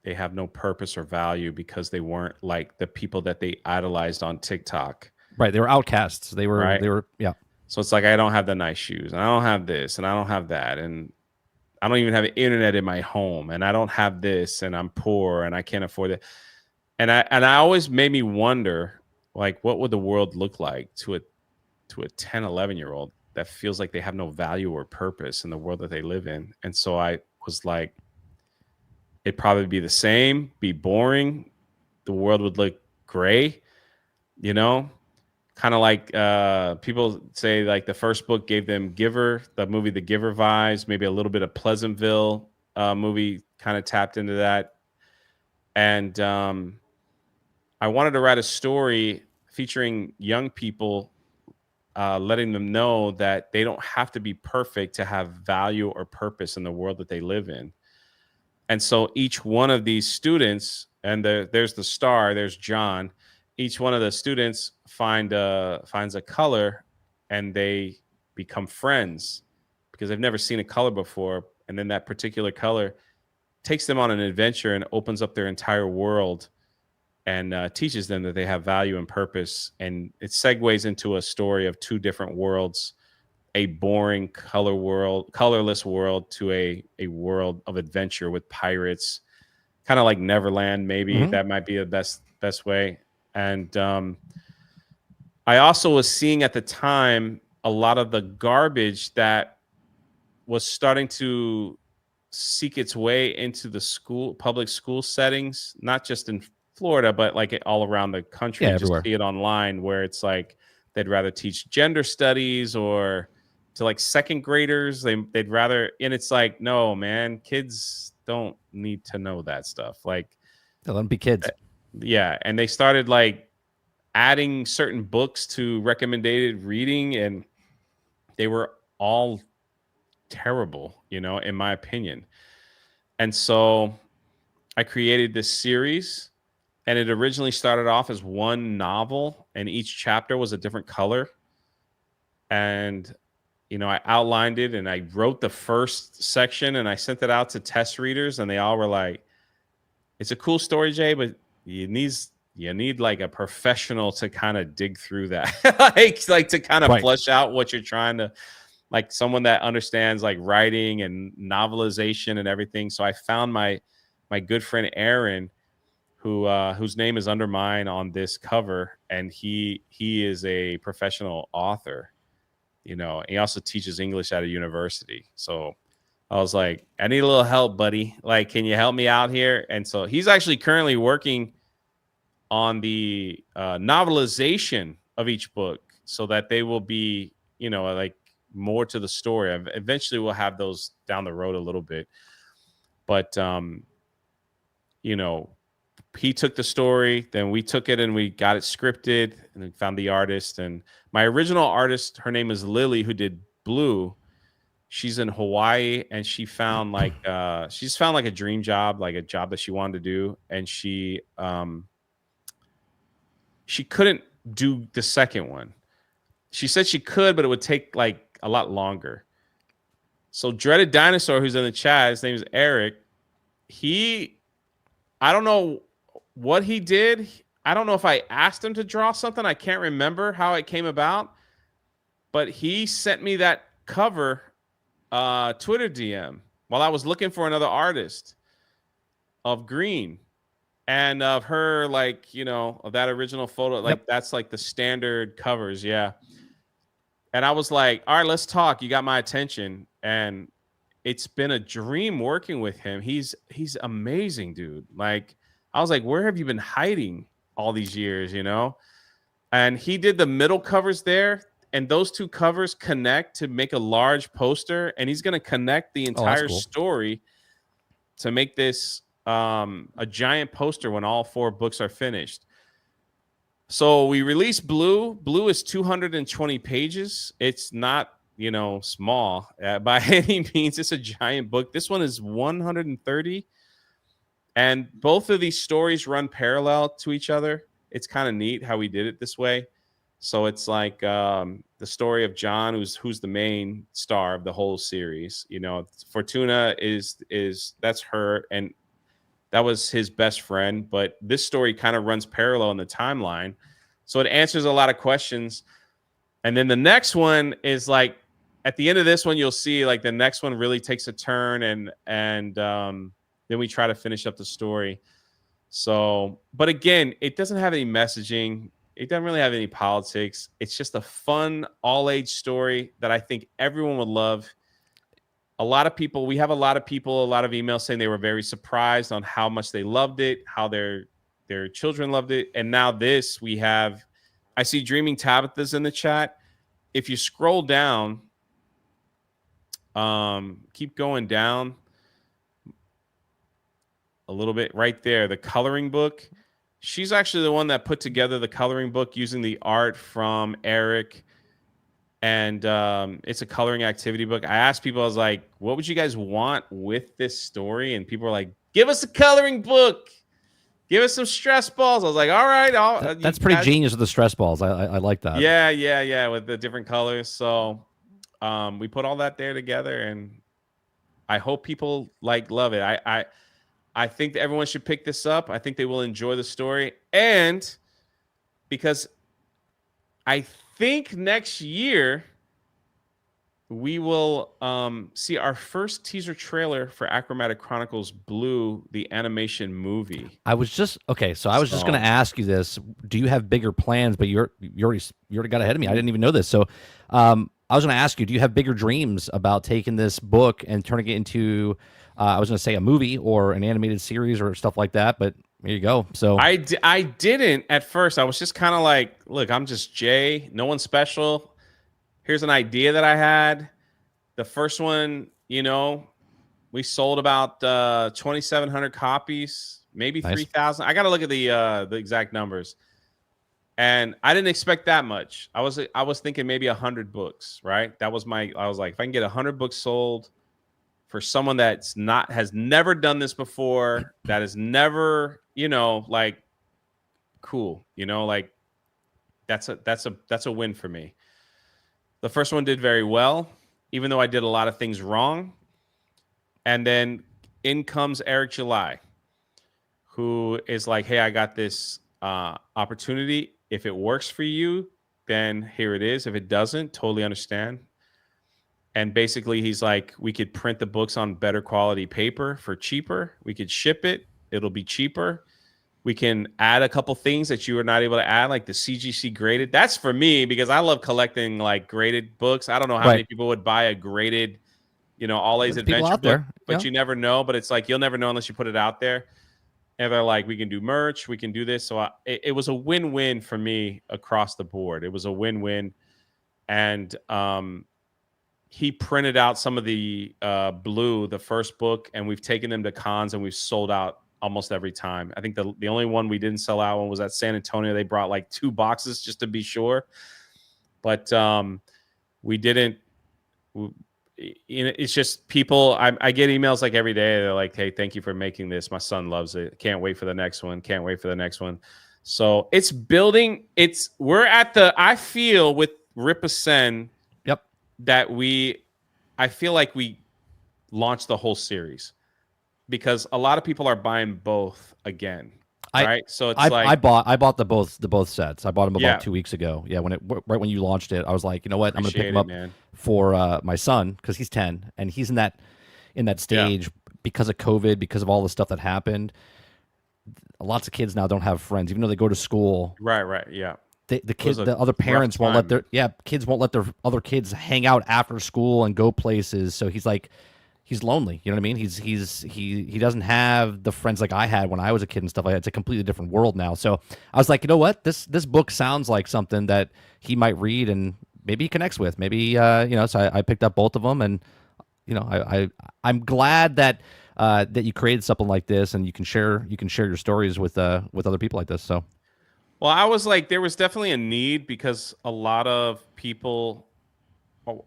they have no purpose or value because they weren't like the people that they idolized on TikTok, Right. They were outcasts. right? Yeah. So it's like I don't have the nice shoes, and I don't have this, and I don't have that, and I don't even have internet in my home, and I don't have this, and I'm poor, and I can't afford it. And I always made me wonder, like, what would the world look like to a 10, 11 year old that feels like they have no value or purpose in the world that they live in? And so I was like, it'd probably be the same, be boring. The world would look gray, you know, kind of like people say like the first book gave them Giver, the movie The Giver vibes, maybe a little bit of Pleasantville movie kind of tapped into that. And I wanted to write a story featuring young people, letting them know that they don't have to be perfect to have value or purpose in the world that they live in. And so each one of these students, and there's the star, there's John. Each one of the students finds a color, and they become friends because they've never seen a color before. And then that particular color takes them on an adventure and opens up their entire world, and teaches them that they have value and purpose. And it segues into a story of two different worlds: a boring colorless world, to a world of adventure with pirates, kind of like Neverland. Maybe Mm-hmm. that might be the best way. And I also was seeing at the time a lot of the garbage that was starting to seek its way into the public school settings, not just in Florida, but like all around the country. Yeah, You just everywhere. see it online, where it's like they'd rather teach gender studies, or to like second graders. They'd rather, and it's like, no, man, kids don't need to know that stuff. Like, Yeah, let them be kids. yeah. And they started like adding certain books to recommended reading, and they were all terrible, in my opinion. And so I created this series, and it originally started off as one novel, and each chapter was a different color. And, I outlined it, and I wrote the first section, and I sent it out to test readers, and they all were like, it's a cool story, Jay, but you need like a professional to kind of dig through that. like to kind of Right. flush out what you're trying to, like someone that understands like writing and novelization and everything. So I found my good friend Aaron, whose name is under mine on this cover, and he is a professional author. He also teaches English at a university. So I was like, I need a little help, buddy. Like, can you help me out here? And so he's actually currently working on the novelization of each book, so that they will be, like more to the story. Eventually we'll have those down the road a little bit. But, he took the story, then we took it and we got it scripted, and we found the artist. And my original artist, her name is Lily, who did Blue. She's in Hawaii, and she's found like a dream job, like a job that she wanted to do. And she couldn't do the second one. She said she could, but it would take like a lot longer. So Dreaded Dinosaur, who's in the chat, his name is Eric. He I don't know what he did. I don't know if I asked him to draw something. I can't remember how it came about, but he sent me that cover Twitter DM while I was looking for another artist of Green and of her, like, of that original photo. Yep. Like, that's like the standard covers. Yeah. And I was like, all right, let's talk. You got my attention. And it's been a dream working with him. He's amazing, dude. Like, I was like, where have you been hiding all these years, And he did the middle covers there, and those two covers connect to make a large poster, and he's going to connect the Oh, that's entire cool. story to make this a giant poster when all 4 books are finished. So we released Blue. Blue is 220 pages. It's not, small by any means. It's a giant book. This one is 130. And both of these stories run parallel to each other. It's kind of neat how we did it this way. So it's like the story of John, who's the main star of the whole series. Fortuna is that's her, and that was his best friend. But this story kind of runs parallel in the timeline, so it answers a lot of questions. And then the next one is like, at the end of this one, you'll see like the next one really takes a turn, and then we try to finish up the story. So, but again, it doesn't have any messaging. It doesn't really have any politics. It's just a fun all-age story that I think everyone would love. We have a lot of emails saying they were very surprised on how much they loved it, how their children loved it. And now I see Dreaming Tabitha's in the chat. If you scroll down, keep going down a little bit right there, the coloring book. She's actually the one that put together the coloring book using the art from Eric. And it's a coloring activity book. I asked people, I was like, what would you guys want with this story? And people were like, give us a coloring book. Give us some stress balls. I was like, all right. That's pretty genius with the stress balls. I like that. Yeah, with the different colors. So we put all that there together, and I hope people love it. I think that everyone should pick this up. I think they will enjoy the story. And because I think next year we will see our first teaser trailer for Achromatic-Chronicles Blue, the animation movie. I was just going to ask you this. Do you have bigger plans? But you already got ahead of me. I didn't even know this. So I was going to ask you, do you have bigger dreams about taking this book and turning it into, I was going to say a movie or an animated series or stuff like that, but there you go. So I didn't at first. I was just kind of like, look, I'm just Jay. No one special. Here's an idea that I had. The first one, we sold about 2,700 copies, maybe nice. 3,000. I got to look at the exact numbers. And I didn't expect that much. I was thinking maybe 100 books, right? I was like, if I can get 100 books sold for someone has never done this before, that is never, cool, that's a win for me. The first one did very well, even though I did a lot of things wrong. And then in comes Eric July, who is like, hey, I got this opportunity. If it works for you, then here it is. If it doesn't, totally understand. And basically, he's like, we could print the books on better quality paper for cheaper. We could ship it. It'll be cheaper. We can add a couple things that you were not able to add, like the CGC graded. That's for me because I love collecting graded books. I don't know how many people would buy a graded, all A's adventure book, but you never know. But it's like, you'll never know unless you put it out there. And they're like, we can do merch. We can do this. So it was a win-win for me across the board. It was a win-win. And he printed out some of the Blue, the first book, and we've taken them to cons and we've sold out almost every time. I think the only one we didn't sell out was at San Antonio. They brought 2 boxes just to be sure. But we didn't. It's just people. I get emails every day. They're like, hey, thank you for making this. My son loves it. Can't wait for the next one. Can't wait for the next one. So it's building. We're at I feel with Rip-a-Sen. That I feel like we launched the whole series. because a lot of people are buying both again, I right? So it's I like, bought the both sets. I bought them about yeah, 2 weeks ago. Yeah, right when you launched it, I was like, you know what, I'm gonna pick appreciate them it, up man. for my son because he's 10 and he's in that Yeah, stage because of COVID, because of all the stuff that happened. Lots of kids now don't have friends, even though they go to school. right, yeah. The It was kid, a the other rough parents won't let time, their man. kids won't let their other kids hang out after school and go places. So he's like, he's lonely. You know what I mean? He doesn't have the friends like I had when I was a kid and stuff like that. It's a completely different world now. So I was like, you know what? This book sounds like something that he might read and maybe he connects with. Maybe So I picked up both of them, and I'm glad that that you created something like this and you can share your stories with other people like this. So Well, I was like, there was definitely a need because a lot of people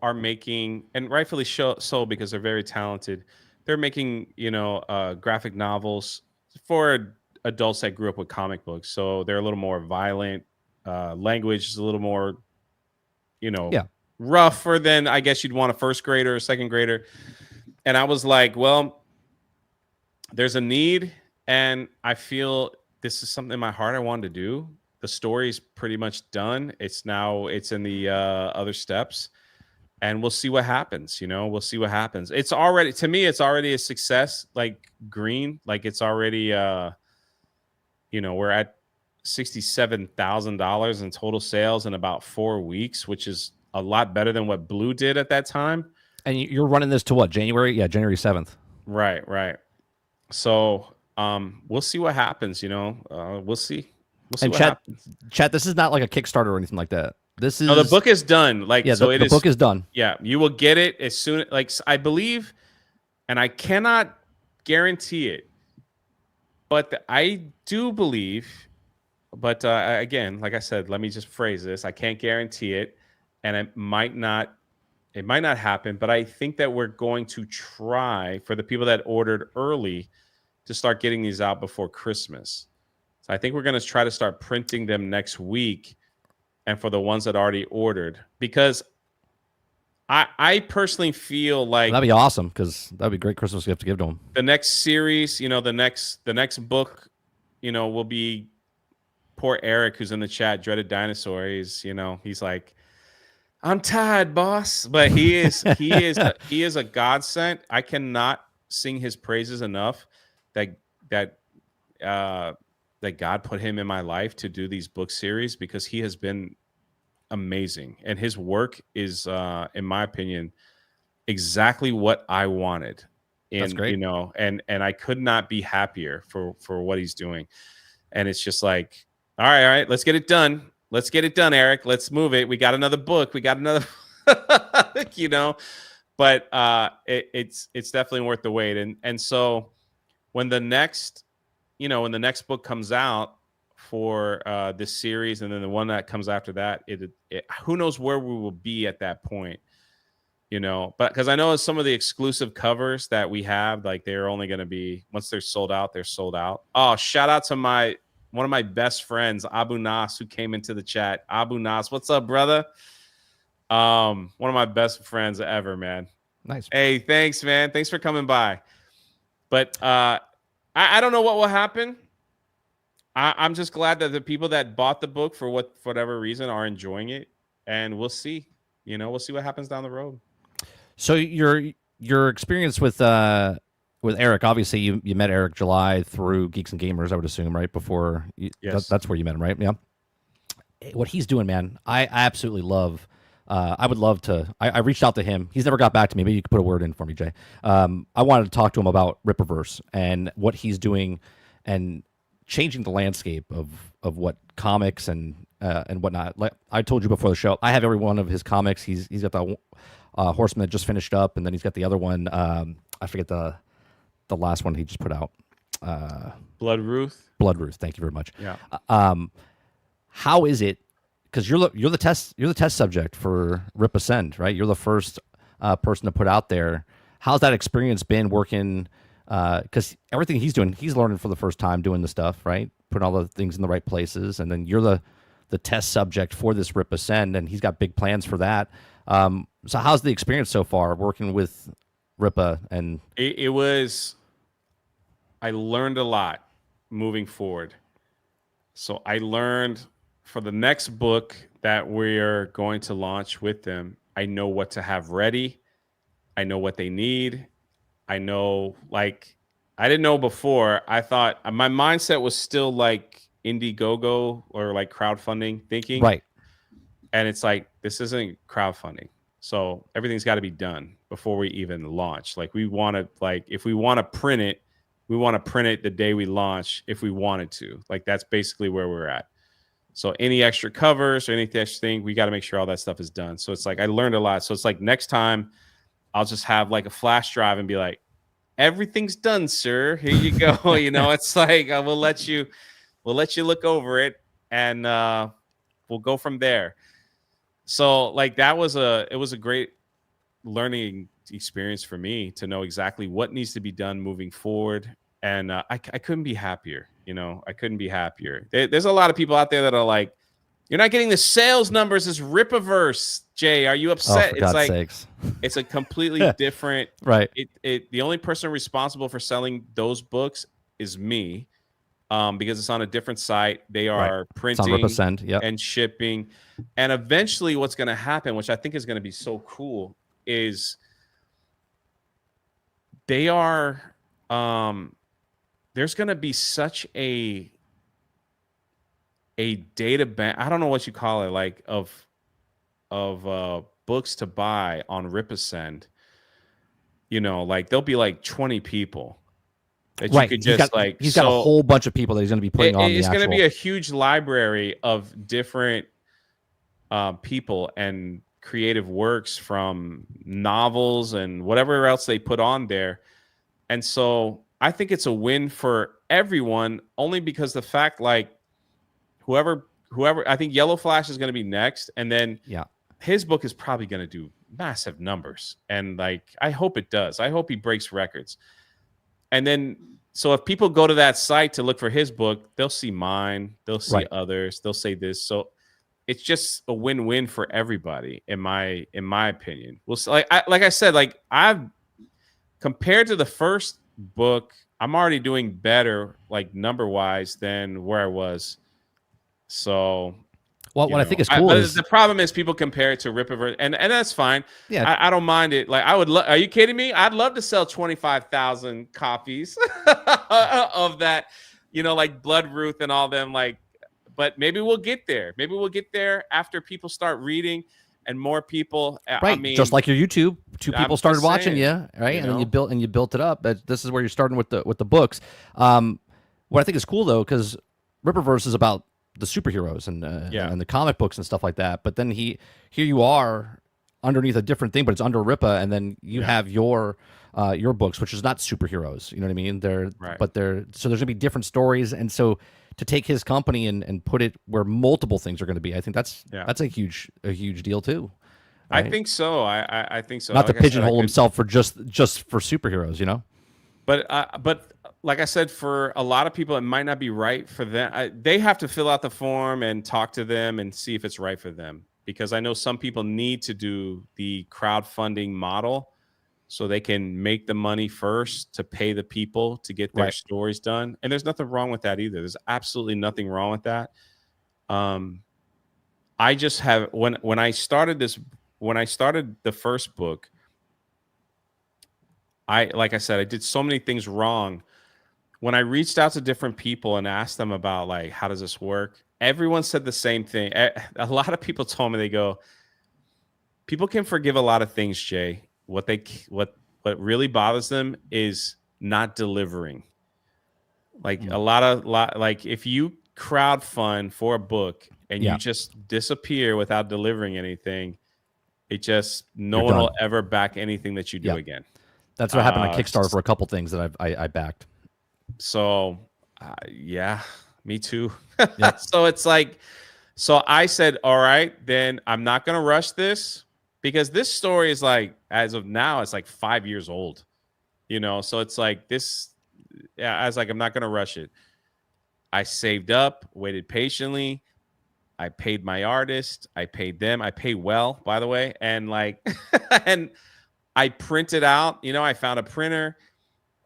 are making, and rightfully so, because they're very talented. They're making, graphic novels for adults that grew up with comic books. So they're a little more violent. Language is a little more, you know, yeah, rougher than I guess you'd want a first grader or second grader. And I was like, well, there's a need, and I feel this is something in my heart I wanted to do. The story's pretty much done. It's in the other steps, and we'll see what happens. We'll see what happens. It's already, to me, it's already a success. Like Green, like it's already we're at $67,000 in total sales in about 4 weeks, which is a lot better than what Blue did at that time. and you're running this to what, January? Yeah, January 7th. Right. So we'll see what happens. We'll see. We'll see And what happens. chat. This is not like a Kickstarter or anything like that. This No, the is book is done. Like, yeah. so it The is. book is done. Yeah, you will get it as soon. Like, I believe, and I cannot guarantee it, but I do believe. But again, like I said, let me just phrase this: I can't guarantee it, and it might not. It might not happen. But I think that we're going to try, for the people that ordered early, to start getting these out before Christmas. So I think we're going to try to start printing them next week, and for the ones that already ordered, because I personally feel Well, like that'd be awesome because that'd be a great Christmas gift to give to them. the next series, the next book, will be poor Eric, who's in the chat, Dreaded Dinosaur. He's like, I'm tired, boss, but he is a godsend. I cannot sing his praises enough. That that uh, that God put him in my life to do these book series, because he has been amazing, and his work is, in my opinion, exactly what I wanted. That's And great. and I could not be happier for what he's doing. And it's just like, all right, let's get it done. Let's get it done, Eric. Let's move it. We got another book. We got another, you know. But it's definitely worth the wait. And so when the next, when the next book comes out for this series, and then the one that comes after that, who knows where we will be at that point. But because I know some of the exclusive covers that we have, like, they're only going to be, once they're sold out, they're sold out. Oh, shout out to one of my best friends, Abu Nas, who came into the chat. Abu Nas, what's up, brother? One of my best friends ever, man. Nice. Hey, thanks, man. Thanks for coming by. But I don't know what will happen. I'm just glad that the people that bought the book, for whatever reason, are enjoying it, and we'll see. We'll see what happens down the road. So your experience with Eric, obviously you met Eric July through Geeks and Gamers, I would assume, right? Yes. That's where you met him, right? Yeah. What he's doing, man, I absolutely love. I would love to. I reached out to him. He's never got back to me. Maybe you could put a word in for me, Jay. I wanted to talk to him about Rippaverse and what he's doing, and changing the landscape of what comics and whatnot. Like I told you before the show, I have every one of his comics. He's got the Horseman that just finished up, and then he's got the other one. I forget the last one he just put out. Blood Ruth. Blood Ruth. Thank you very much. Yeah. How is it? Because you're the test subject for Rip Ascend, right? You're the first person to put out there. How's that experience been working? Because everything he's doing, he's learning for the first time doing the stuff, right? Putting all the things in the right places, and then you're the test subject for this Rip Ascend, and he's got big plans for that. So how's the experience so far working with Rippa? And It was I learned a lot moving forward. So I learned for the next book that we're going to launch with them, I know what to have ready. I know what they need. I know, like, I didn't know before. I thought my mindset was still like Indiegogo or like crowdfunding thinking. Right. And it's like, this isn't crowdfunding. So everything's got to be done before we even launch. Like, we want to, like, if we want to print it, we want to print it the day we launch if we wanted to. Like, that's basically where we're at. So any extra covers or anything extra thing, we got to make sure all that stuff is done. So it's like, I learned a lot. So it's like, next time I'll just have like a flash drive and be like, everything's done, sir. Here you go. It's like, we'll let you look over it, and we'll go from there. So like, it was a great learning experience for me to know exactly what needs to be done moving forward. And I couldn't be happier. I couldn't be happier. There's a lot of people out there that are like, you're not getting the sales numbers as Ripaverse. Jay, are you Oh, upset? for It's God's like, sakes. it's a completely different. Right. The only person responsible for selling those books is me, because it's on a different site. They Right. are It's on printing Ripasend. Yep. and shipping, and eventually, what's going to happen, which I think is going to be so cool, is they are. There's going to be such a data bank. I don't know what you call it, like of books to buy on Ripasend. Like, there'll be like 20 people that you Right. could just like. He's got a So whole bunch of people that he's going to be putting on the it's going to actual. be a huge library of different people and creative works, from novels and whatever else they put on there. And so I think it's a win for everyone, only because the fact, like, whoever I think Yellow Flash is going to be next, and then Yeah. his book is probably going to do massive numbers, and like, I hope it does. I hope he breaks records. And then, so if people go to that site to look for his book, they'll see mine, they'll see Right. others, they'll say this. So it's just a win-win for everybody, in my opinion. Well, so like I said, like, I've compared to the first book, I'm already doing better, like, number wise, than where I was. So, Well, what I think is cool but is the problem is people compare it to Ripaverse, and that's fine. yeah. I don't mind it. Like, I would. Are you kidding me? I'd love to sell 25,000 copies of that. Like Blood Ruth and all them. Like, but maybe we'll get there. Maybe we'll get there after people start reading and more people. I Right. mean, Just like your YouTube, two I'm people started just watching saying, you, right? you And then know? you built it up. This is where you're starting with the books. What I think is cool though, because Ripperverse is about the superheroes Yeah. and the comic books and stuff like that. But then here you are underneath a different thing, but it's under Rippa, and then you have your books, which is not superheroes. You know what I mean? Right. So there's gonna be different stories, and so to take his company and put it where multiple things are going to be, I think that's a huge deal too. I Right? think so. I think so. Not to Like I said, pigeonhole himself for just for superheroes, you know? But like I said, for a lot of people, it might not be right for them. They have to fill out the form and talk to them and see if it's right for them. Because I know some people need to do the crowdfunding model so they can make the money first to pay the people to get their Right. stories done. And there's nothing wrong with that either. There's absolutely nothing wrong with that. I just have when I started the first book, like I said, I did so many things wrong. When I reached out to different people and asked them about, like, how does this work, everyone said the same thing. A lot of people told me, they go, people can forgive a lot of things, Jay. What really bothers them is not delivering. Like, like, if you crowdfund for a book and you just disappear without delivering anything, no You're one done. will ever back anything that you do again. That's what happened on Kickstarter for a couple things that I backed. So, yeah, me too. Yep. So it's like, so I said, all right, then I'm not going to rush this, because this story is, like, as of now, it's like 5 years old, So it's like this. Yeah, I was like, I'm not going to rush it. I saved up, waited patiently. I paid my artist. I paid them. I pay well, by the way. And like, and I printed out, I found a printer.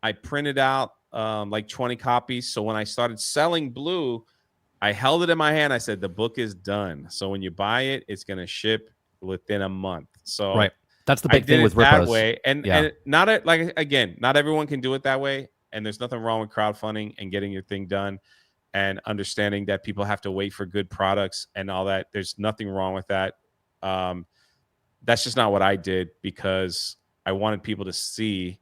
I printed out like 20 copies. So when I started selling Blue, I held it in my hand. I said, the book is done. So when you buy it, it's going to ship within a month. So Right. That's the I big did thing with it that Ripos. way. And not like, again, not everyone can do it that way. And there's nothing wrong with crowdfunding and getting your thing done and understanding that people have to wait for good products and all that. There's nothing wrong with that. That's just not what I did because I wanted people to see,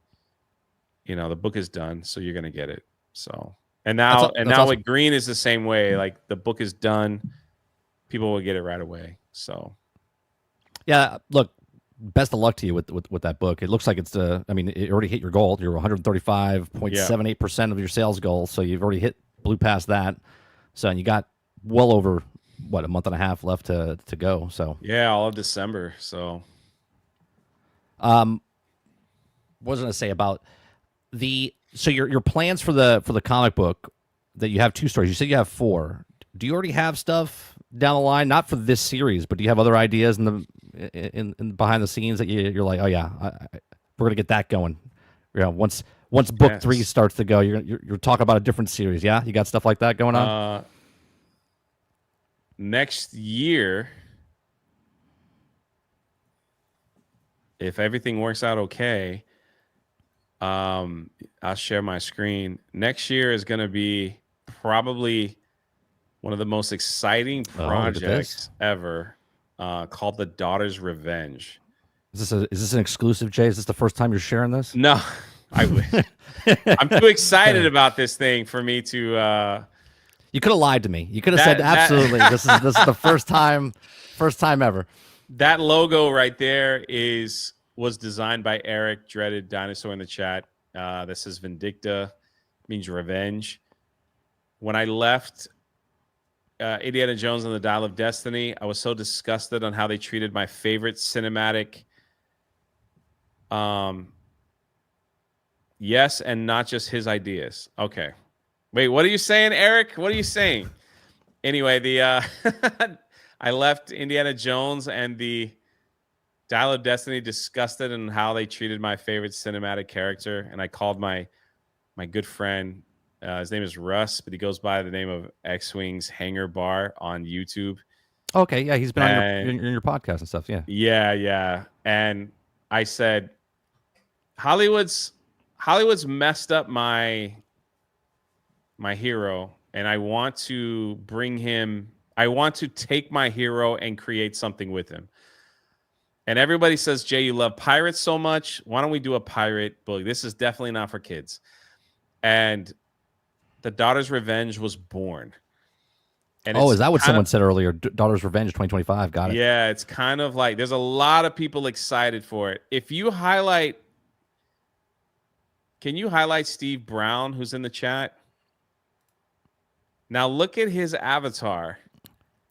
the book is done. So you're going to get it. So. And now awesome. with Green is the same way. Like the book is done, people will get it right away. So, yeah, look, best of luck to you with that book. It looks like it already hit your goal. You're 135.78% of your sales goal, so you've already blew past that. So, and you got well over a month and a half left to go. So, yeah, all of December. So, what was I going to say about your plans for the comic book that you have 2 stories. You said you have 4. Do you already have stuff down the line, not for this series, but do you have other ideas in behind the scenes that you're like, oh yeah, we're gonna get that going? Once book 3 starts to go, you're talking about a different series. Yeah, you got stuff like that going on. Next year, if everything works out okay. I'll share my screen. Next year is going to be probably one of the most exciting projects ever, called The Daughter's Revenge. Is this an exclusive, Jay? Is this the first time you're sharing this? No, I wish. I'm too excited about this thing for me to. You could have lied to me. You could have said absolutely. This is the first time ever. That logo right there was designed by Eric, Dreaded Dinosaur in the chat. This is Vindicta, means revenge. When I left Indiana Jones and the Dial of Destiny, I was so disgusted on how they treated my favorite cinematic. Yes, and not just his ideas. Okay. Wait, what are you saying, Eric? What are you saying? Anyway, I left Indiana Jones and the Dial of Destiny disgusted in how they treated my favorite cinematic character, and I called my good friend. His name is Russ, but he goes by the name of X-Wing's Hangar Bar on YouTube. Okay, yeah, he's been on your podcast and stuff. Yeah, yeah. And I said, Hollywood's messed up my hero, and I want to bring him. I want to take my hero and create something with him. And everybody says, Jay, you love pirates so much. Why don't we do a pirate book? This is definitely not for kids. And The Daughter's Revenge was born. And is that what someone said earlier? Daughter's Revenge 2025. Got it. Yeah, it's kind of like there's a lot of people excited for it. If you can you highlight Steve Brown, who's in the chat? Now look at his avatar.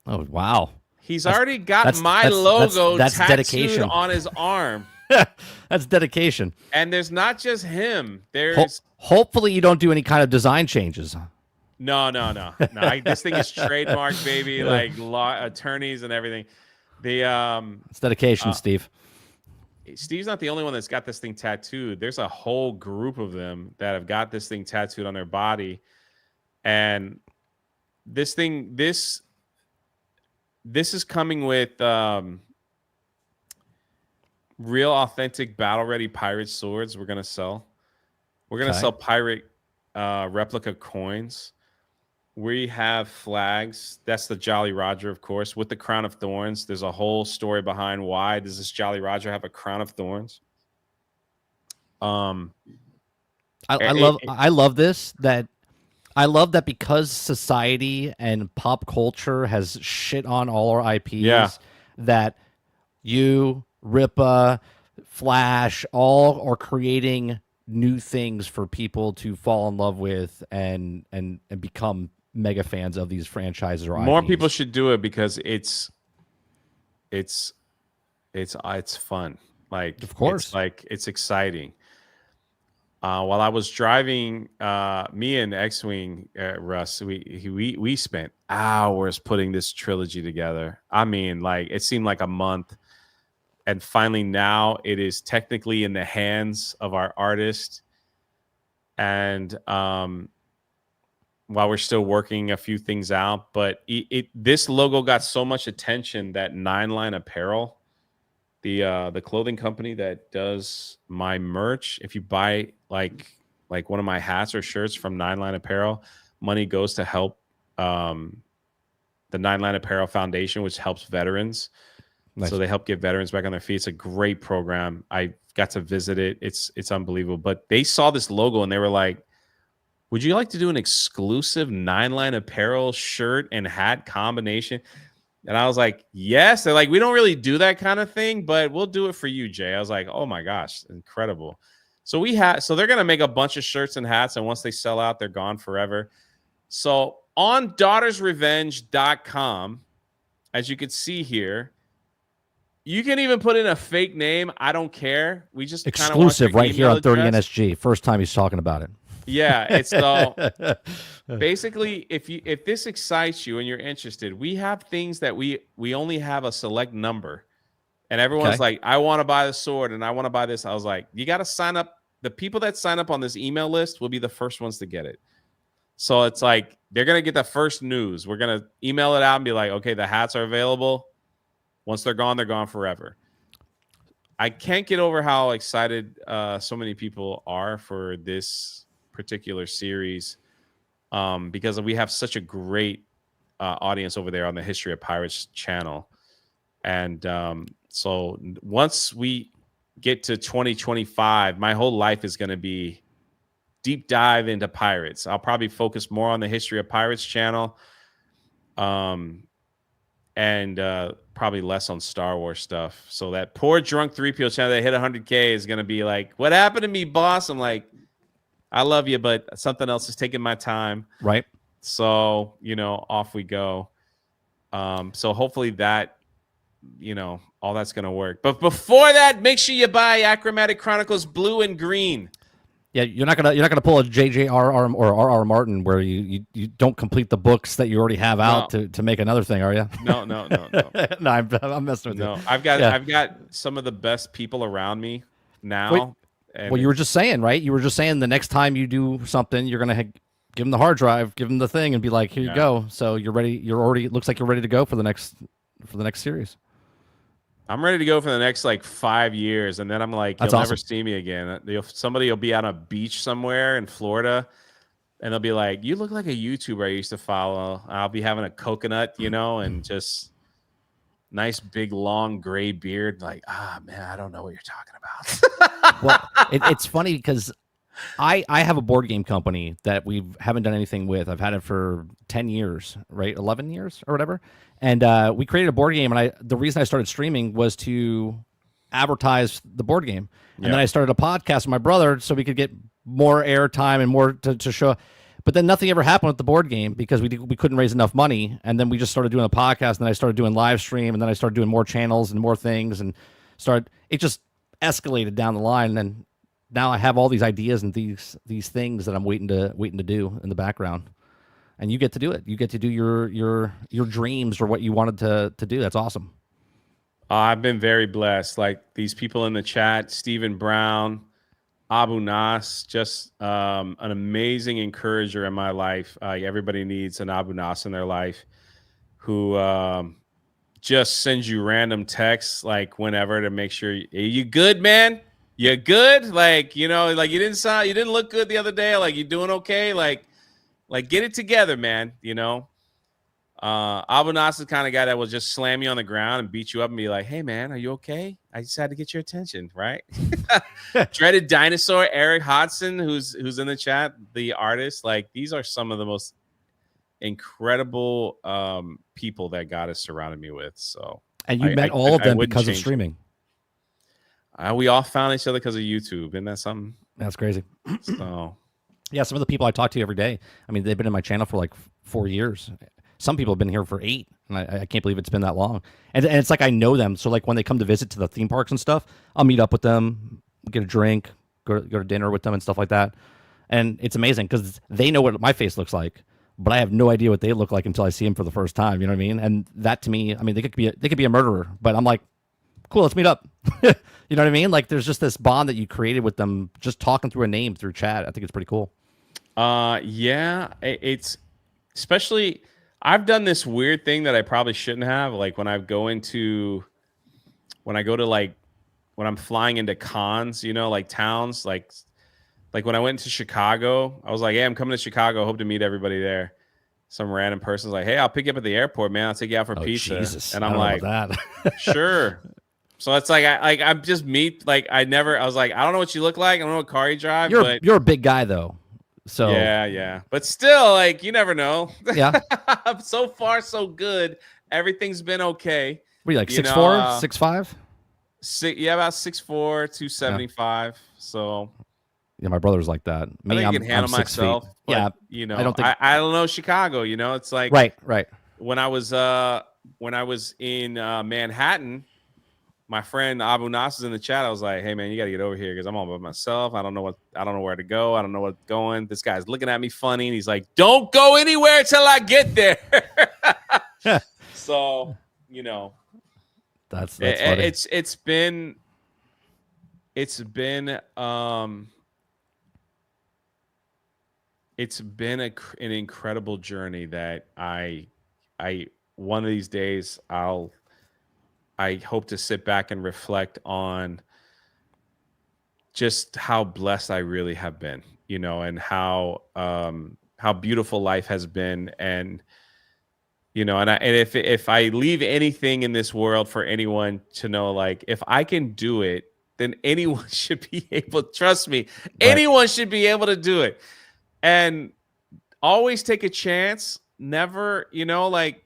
Oh, wow. He's already got my logo tattooed dedication on his arm. That's dedication. And there's not just him. There's hopefully you don't do any kind of design changes. No. This thing is trademarked, baby. Like law attorneys and everything. It's dedication, Steve. Steve's not the only one that's got this thing tattooed. There's a whole group of them that have got this thing tattooed on their body. And this is coming with real authentic battle ready pirate swords we're going to sell. We're going to sell pirate replica coins. We have flags. That's the Jolly Roger, of course, with the crown of thorns. There's a whole story behind why does this Jolly Roger have a crown of thorns. I love this. I love that because society and pop culture has shit on all our IPs, that you, Ripa, Flash, all are creating new things for people to fall in love with and become mega fans of these franchises or more IPs. People should do it because it's fun. Like, of course, it's exciting. While I was driving, me and X-Wing, Russ, we spent hours putting this trilogy together. I mean, like, it seemed like a month. And finally now it is technically in the hands of our artist. and while we're still working a few things out, but this logo got so much attention that Nine Line Apparel, the clothing company that does my merch, if you buy like one of my hats or shirts from Nine Line Apparel, money goes to help the Nine Line Apparel Foundation, which helps veterans. Nice. So they help get veterans back on their feet. It's a great program. I got to visit it. It's unbelievable. But they saw this logo and they were like, would you like to do an exclusive Nine Line Apparel shirt and hat combination? And I was like, yes. They're like, we don't really do that kind of thing, but we'll do it for you, Jay. I was like, oh my gosh, incredible. So they're going to make a bunch of shirts and hats. And once they sell out, they're gone forever. So on daughtersrevenge.com, as you can see here, you can even put in a fake name. I don't care. We just exclusive right here on 30 NSG. First time he's talking about it. Yeah, it's so basically if this excites you and you're interested, we have things that we only have a select number, and everyone's like, I want to buy the sword and I want to buy this. I was like, you got to sign up. The people that sign up on this email list will be the first ones to get it. So it's like they're gonna get the first news. We're gonna email it out and be like, okay, the hats are available. Once they're gone forever. I can't get over how excited so many people are for this particular series because we have such a great audience over there on the History of Pirates channel. And so once we get to 2025, my whole life is going to be deep dive into pirates. I'll probably focus more on the History of Pirates channel and probably less on Star Wars stuff. So that poor Drunk3P0 channel that hit 100K is going to be like, what happened to me, boss? I'm like, I love you, but something else is taking my time. Right. So, off we go. So hopefully that, all that's going to work. But before that, make sure you buy Achromatic-Chronicles Blue and Green. Yeah, you're not gonna pull a JJRR or RR Martin where you don't complete the books that you already have out to make another thing, are you? No. No, I'm messing with you. No, I've got some of the best people around me now. Well, you were just saying, right? You were just saying the next time you do something, you're gonna give them the hard drive, give them the thing, and be like, "Here you go." So you're ready. It looks like you're ready to go for the next series. I'm ready to go for the next 5 years, and then I'm like, you'll never see me again. Somebody will be on a beach somewhere in Florida, and they'll be like, "You look like a YouTuber I used to follow." I'll be having a coconut, and just nice big long gray beard. Like, man, I don't know what you're talking about. Well, it's funny because I have a board game company that we haven't done anything with. I've had it for 10 years, right? 11 years or whatever. And we created a board game. And the reason I started streaming was to advertise the board game. And then I started a podcast with my brother so we could get more airtime and more to show. But then nothing ever happened with the board game because we couldn't raise enough money. And then we just started doing a podcast. And then I started doing live stream. And then I started doing more channels and more things. And it just escalated down the line. And then now I have all these ideas and these things that I'm waiting to do in the background, and you get to do it. You get to do your dreams or what you wanted to do. That's awesome. I've been very blessed. Like these people in the chat, Stephen Brown, Abu Nas, just an amazing encourager in my life. Everybody needs an Abu Nas in their life who just sends you random texts whenever to make sure you good, man. You good? You didn't look good the other day. You doing okay? Get it together, man. Abu Nas is the kind of guy that will just slam you on the ground and beat you up and be like, "Hey, man, are you okay? I just had to get your attention, right?" Dreaded Dinosaur, Eric Hodson, who's in the chat, the artist. These are some of the most incredible people that God has surrounded me with. So, and you met all of them because of streaming. We all found each other because of YouTube. Isn't that something? That's crazy. So, yeah, some of the people I talk to every day, I mean, they've been in my channel for 4 years. Some people have been here for 8, and I can't believe it's been that long. And it's like I know them. So when they come to visit to the theme parks and stuff, I'll meet up with them, get a drink, go to dinner with them and stuff like that. And it's amazing because they know what my face looks like, but I have no idea what they look like until I see them for the first time. You know what I mean? And that to me, I mean, they could be a murderer, but I'm like, cool, let's meet up. You know what I mean? There's just this bond that you created with them just talking through a name through chat. I think it's pretty cool. Yeah, it's especially I've done this weird thing that I probably shouldn't have. Like when I go to like when I'm flying into cons, like towns, like when I went to Chicago, I was like, "Hey, I'm coming to Chicago. Hope to meet everybody there." Some random person's like, "Hey, I'll pick you up at the airport, man. I'll take you out for Oh pizza." Jesus, And I I'm don't know like, about that. "Sure." So it's like I'm just meet like I was like, I don't know what you look like. I don't know what car you drive, but You're a big guy though, so yeah. But still, like you never know. yeah. So far, so good. Everything's been okay. What are you like You 6'4", know, 6'5"? yeah, about 6'4", Yeah, 275. So yeah. My brother's like that. I Me, think I can I'm handle 6 feet. myself. But Yeah, I don't think. I don't know Chicago. It's like Right, right. when I was in Manhattan, my friend Abu Nas is in the chat. I was like, "Hey man, you got to get over here because I'm all by myself. I don't know where to go. I don't know what's going. This guy's looking at me funny, and he's like, "Don't go anywhere till I get there." So That's funny. it's been an incredible journey that I one of these days I hope to sit back and reflect on just how blessed I really have been, and how beautiful life has been. And and if I leave anything in this world for anyone to know, like if I can do it, then anyone should be able, trust me, Right. anyone should be able to do it. And always take a chance. Never, like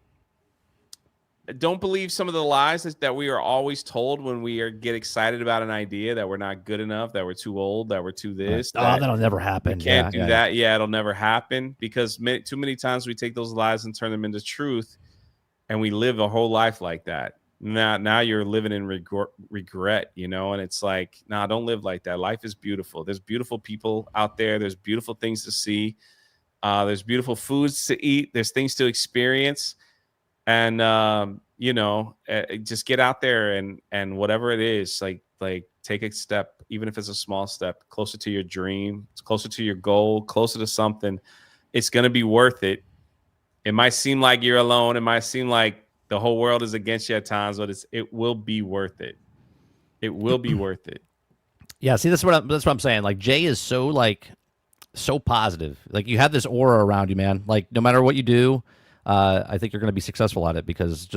don't believe some of the lies that we are always told when get excited about an idea, that we're not good enough, that we're too old, that we're too Right. this, Oh, that that'll never we happen. can't Yeah, do yeah, yeah. that. Yeah, it'll never happen, because too many times we take those lies and turn them into truth, and we live a whole life like that. Now you're living in regret, and it's like, nah, don't live like that. Life is beautiful. There's beautiful people out there. There's beautiful things to see. There's beautiful foods to eat. There's things to experience. And just get out there and whatever it is, like take a step, even if it's a small step, closer to your dream, it's closer to your goal, closer to something. It's going to be worth it. It might seem like you're alone. It might seem like the whole world is against you at times, but it will be worth it. It will be worth it. Yeah, see, that's what I'm saying. Like Jay is so positive. Like you have this aura around you, man. Like no matter what you do, I think you're going to be successful at it, because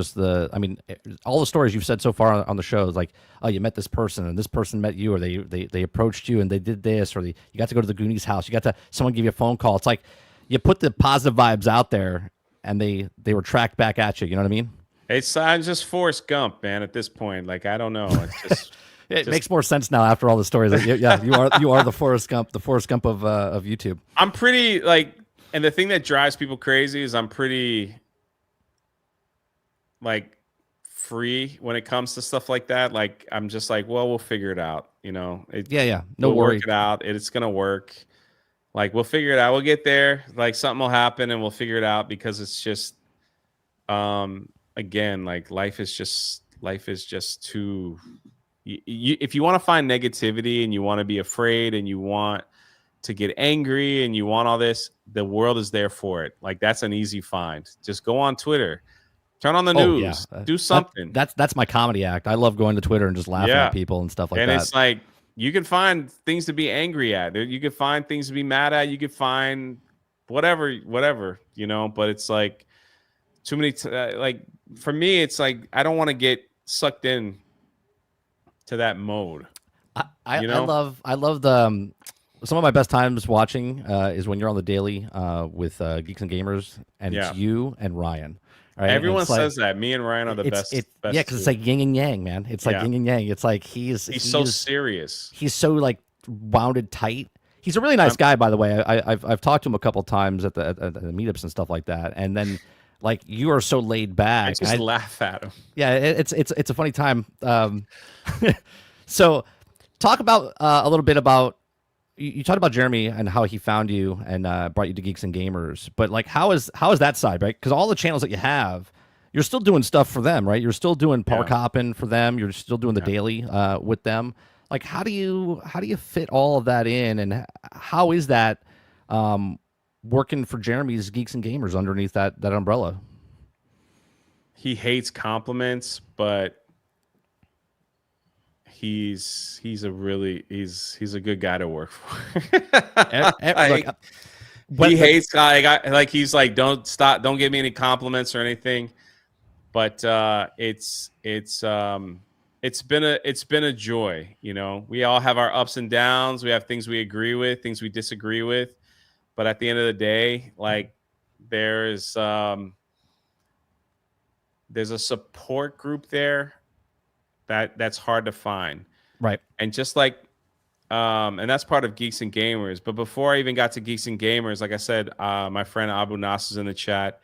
I mean, all the stories you've said so far on the show is like, oh, you met this person and this person met you, or they approached you and they did this, or you got to go to the Goonies house. You got to someone give you a phone call. It's like you put the positive vibes out there and they were tracked back at you. You know what I mean? I'm just Forrest Gump, man. At this point, like I don't know. It's just It makes more sense now after all the stories. Like, yeah, you are the Forrest Gump of YouTube. I'm pretty like, and the thing that drives people crazy is I'm pretty like free when it comes to stuff like that. Like I'm just like, well, we'll figure it out. Yeah. No we'll worry. work it out. It's gonna work. Like we'll figure it out. We'll get there. Like something will happen and we'll figure it out, because it's just, again, like life is just too. If you want to find negativity and you want to be afraid and you want to get angry and you want all this, the world is there for it. Like that's an easy find. Just go on Twitter, turn on the news, do something. That's my comedy act. I love going to Twitter and just laughing at people and stuff like that. And it's like you can find things to be angry at. You can find things to be mad at. You can find whatever. But it's like too many. Like for me, it's like I don't want to get sucked in to that mode. I love the some of my best times watching is when you're on the daily with Geeks and Gamers, and it's you and Ryan. Right? Everyone says that. Me and Ryan are the best. Yeah, because it's like yin and yang, man. It's like yin and yang. It's like he's so serious. He's so like wounded tight. He's a really nice guy, by the way. I've talked to him a couple of times at the meetups and stuff like that, and then. Like you are so laid back. I just laugh at him. Yeah, it's a funny time. So, talk about a little bit about you talked about Jeremy and how he found you and brought you to Geeks and Gamers. But like, how is that side, right? Because all the channels that you have, you're still doing stuff for them, right? You're still doing park hopping for them. You're still doing the daily with them. Like, how do you fit all of that in, and how is that? working for Jeremy's Geeks and Gamers underneath that umbrella. He hates compliments, but he's a good guy to work for. Look, He but hates he's like, don't give me any compliments or anything. But it's been a joy. You know, we all have our ups and downs. We have things we agree with, things we disagree with. But at the end of the day, like there's a support group there that's hard to find. right. And just like and that's part of Geeks and Gamers. But before I even got to Geeks and Gamers, like I said, my friend Abu Nas is in the chat.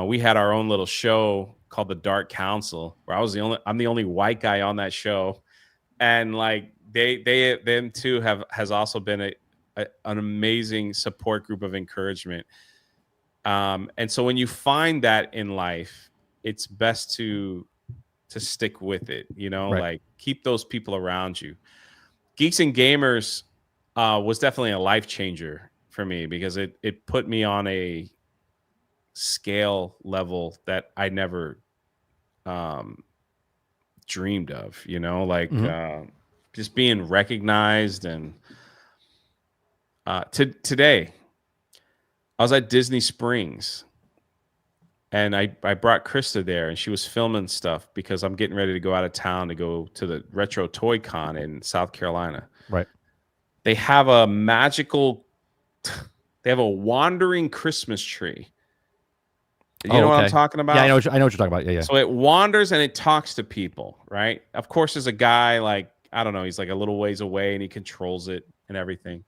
We had our own little show called the Dark Council, where I'm the only white guy on that show, and like them too has also been an amazing support group of encouragement. And so when you find that in life, it's best to stick with it. You know, Right. like keep those people around you. Geeks and Gamers was definitely a life changer for me because it put me on a scale level that I never dreamed of, you know, like just being recognized. And today I was at Disney Springs and I brought Krista there and she was filming stuff because I'm getting ready to go out of town to go to the Retro Toy Con in South Carolina. Right. They have a wandering Christmas tree. You know what I'm talking about? Yeah, I know what you're talking about. Yeah. So it wanders and it talks to people, right? Of course, there's a guy like, I don't know, he's like a little ways away and he controls it and everything.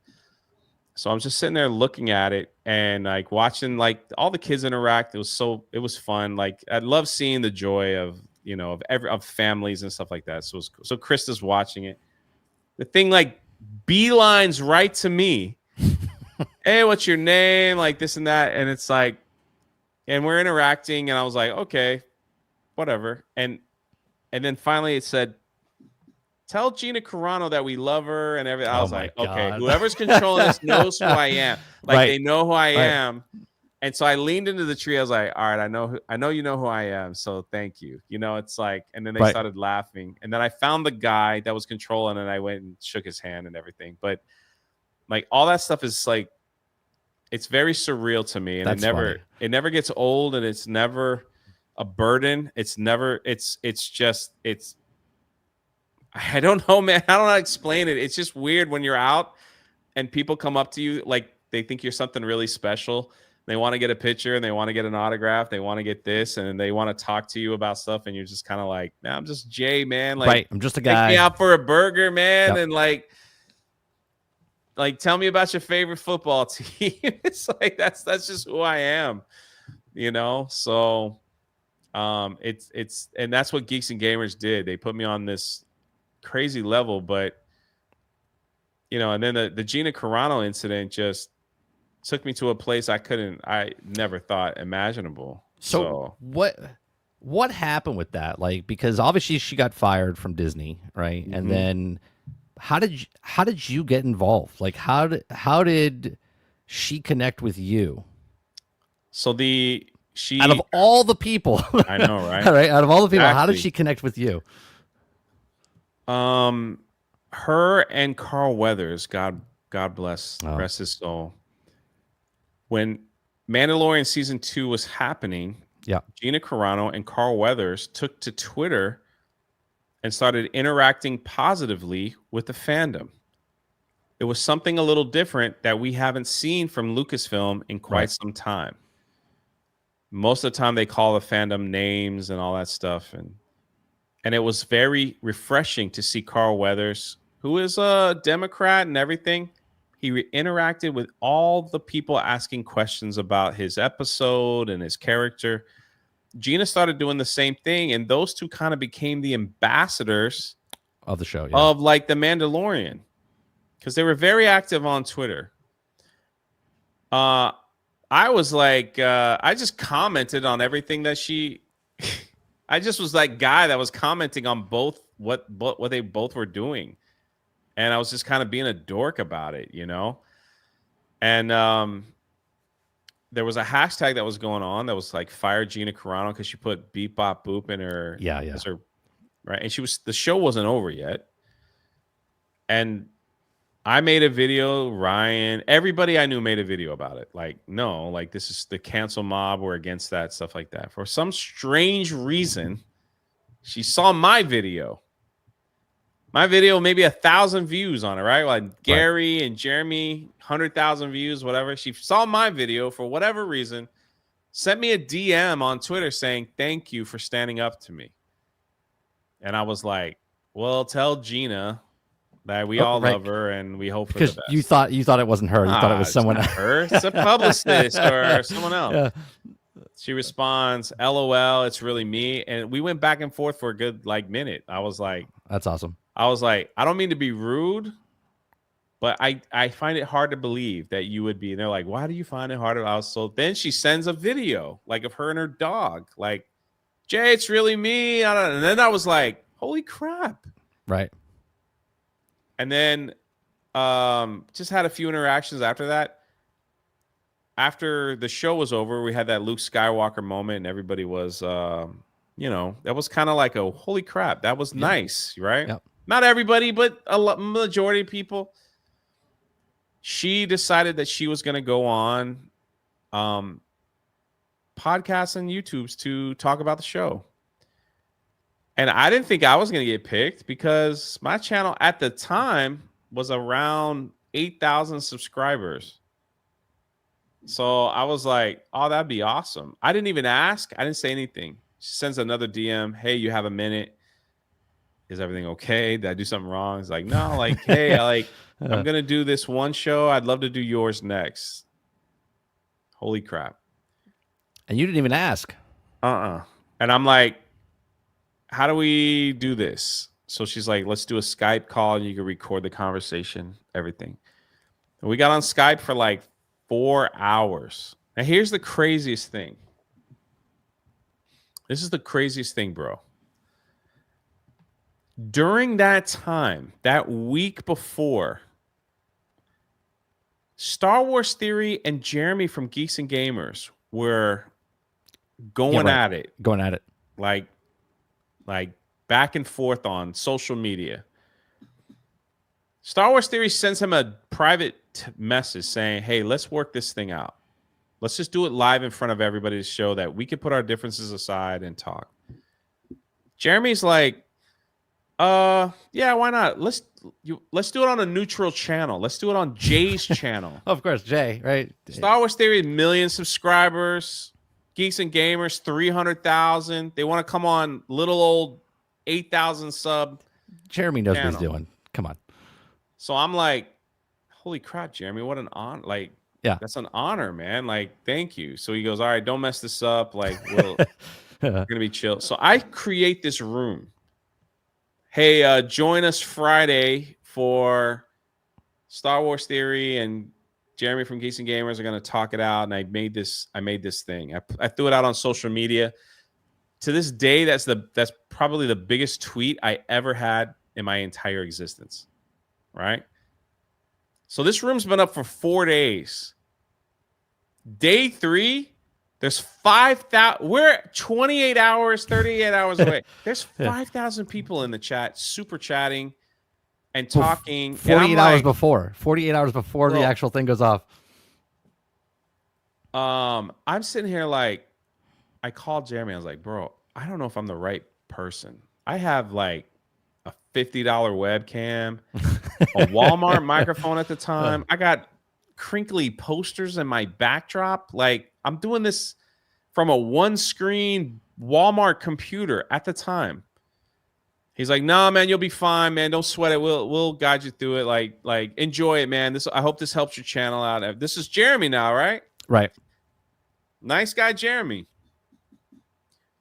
So I'm just sitting there looking at it and like watching like all the kids interact. It was fun. Like I love seeing the joy of, you know, of families and stuff like that. So it's cool. So Krista's watching it. The thing like beelines right to me. Hey, what's your name? Like this and that. And it's like, and we're interacting, and I was like, okay, whatever. And then finally it said, tell Gina Carano that we love her and everything. I was like, okay, whoever's controlling this knows who I am. Like they know who I am. And so I leaned into the tree. I was like, all right, I know you know who I am. So thank you. You know, it's like, and then they started laughing. And then I found the guy that was controlling and I went and shook his hand and everything. But like all that stuff is like, it's very surreal to me, and it never gets old, and it's never a burden. It's I don't know, man. I don't know how to explain it. It's just weird when you're out and people come up to you like they think you're something really special. They want to get a picture and they want to get an autograph. They want to get this and they want to talk to you about stuff. And you're just kind of like, nah, I'm just Jay, man. Like, I'm just a guy. Take me out for a burger, man. Yep. And like, tell me about your favorite football team. It's like, that's just who I am, you know? So and that's what Geeks and Gamers did. They put me on this crazy level, but you know, and then the Gina Carano incident just took me to a place I never thought imaginable. So what happened with that? Like, because obviously she got fired from Disney, right? Mm-hmm. And then how did you get involved? Like, how did she connect with you? So out of all the people, I know, right? Right? Out of all the people, how did she connect with you? Her and Carl Weathers, God bless, rest his soul. When Mandalorian season 2 was happening, Gina Carano and Carl Weathers took to Twitter and started interacting positively with the fandom. It was something a little different that we haven't seen from Lucasfilm in quite some time. Most of the time they call the fandom names and all that stuff. And it was very refreshing to see Carl Weathers, who is a Democrat and everything. He interacted with all the people asking questions about his episode and his character. Gina started doing the same thing, and those two kind of became the ambassadors of the show, of like the Mandalorian, because they were very active on Twitter. I was like, I just commented on everything that she. I just was that guy that was commenting on both what they both were doing, and I was just kind of being a dork about it, you know. And there was a hashtag that was going on that was like fire Gina Carano because she put beep bop boop in her Yeah. as her right, and the show wasn't over yet, and I made a video. Ryan, everybody I knew made a video about it. Like, no, like this is the cancel mob. We're against that stuff like that. For some strange reason, she saw my video. My video, maybe 1,000 views on it, right? Like Gary and Jeremy, 100,000 views, whatever. She saw my video for whatever reason, sent me a DM on Twitter saying, "Thank you for standing up to me." And I was like, well, tell Gina that we all love her and we hope for the Because best. you thought it wasn't her. You thought it was someone else. Her. It's a publicist or someone else. Yeah. She responds, "LOL, it's really me." And we went back and forth for a good minute. I was like, that's awesome. I don't mean to be rude, but I find it hard to believe that you would be. And they're like, why do you find it hard? So then she sends a video of her and her dog. Like, Jay, it's really me. And then I was like, holy crap. Right. And then just had a few interactions after that. After the show was over, we had that Luke Skywalker moment, and everybody was, that was kind of like a holy crap. That was nice, right? Yep. Not everybody, but a majority of people. She decided that she was going to go on podcasts and YouTubes to talk about the show. And I didn't think I was going to get picked because my channel at the time was around 8,000 subscribers. So I was like, oh, that'd be awesome. I didn't even ask. I didn't say anything. She sends another DM. Hey, you have a minute? Is everything okay? Did I do something wrong? It's like, no, hey, I'm going to do this one show. I'd love to do yours next. Holy crap. And you didn't even ask. And I'm like, how do we do this? So she's like, let's do a Skype call and you can record the conversation, everything. And we got on Skype for 4 hours. Now, here's the craziest thing. This is the craziest thing, bro. During that time, that week before, Star Wars Theory and Jeremy from Geeks and Gamers were going at it. Going at it. Like back and forth on social media. Star Wars Theory sends him a private message saying, hey, let's work this thing out. Let's just do it live in front of everybody to show that we can put our differences aside and talk. Jeremy's like, yeah, why not? Let's do it on a neutral channel. Let's do it on Jay's channel. Of course, Jay, right? Star Wars Theory, 1 million subscribers. Geeks and Gamers, 300,000. They want to come on little old 8,000 sub. Jeremy knows channel. what he's doing. Come on. So I'm like, holy crap, Jeremy, what an honor. Yeah, that's an honor, man. Thank you. So he goes, all right, don't mess this up. We're going to be chill. So I create this room. Hey, join us Friday for Star Wars Theory, and Jeremy from Geeks and Gamers are going to talk it out. And I made this thing. I threw it out on social media. To this day, that's probably the biggest tweet I ever had in my entire existence. Right? So this room's been up for 4 days. Day 3, there's 5,000. We're 28 hours, 38 hours away. There's 5,000 people in the chat, super chatting and talking. 48 hours before. 48 hours before the actual thing goes off. I'm sitting here I called Jeremy. I was like, bro, I don't know if I'm the right person. I have a $50 webcam, a Walmart microphone at the time. I got crinkly posters in my backdrop. I'm doing this from a one-screen Walmart computer at the time. He's like, "No, man, you'll be fine, man. Don't sweat it. We'll guide you through it. Enjoy it, man. I hope this helps your channel out." This is Jeremy now, right? Right. Nice guy, Jeremy.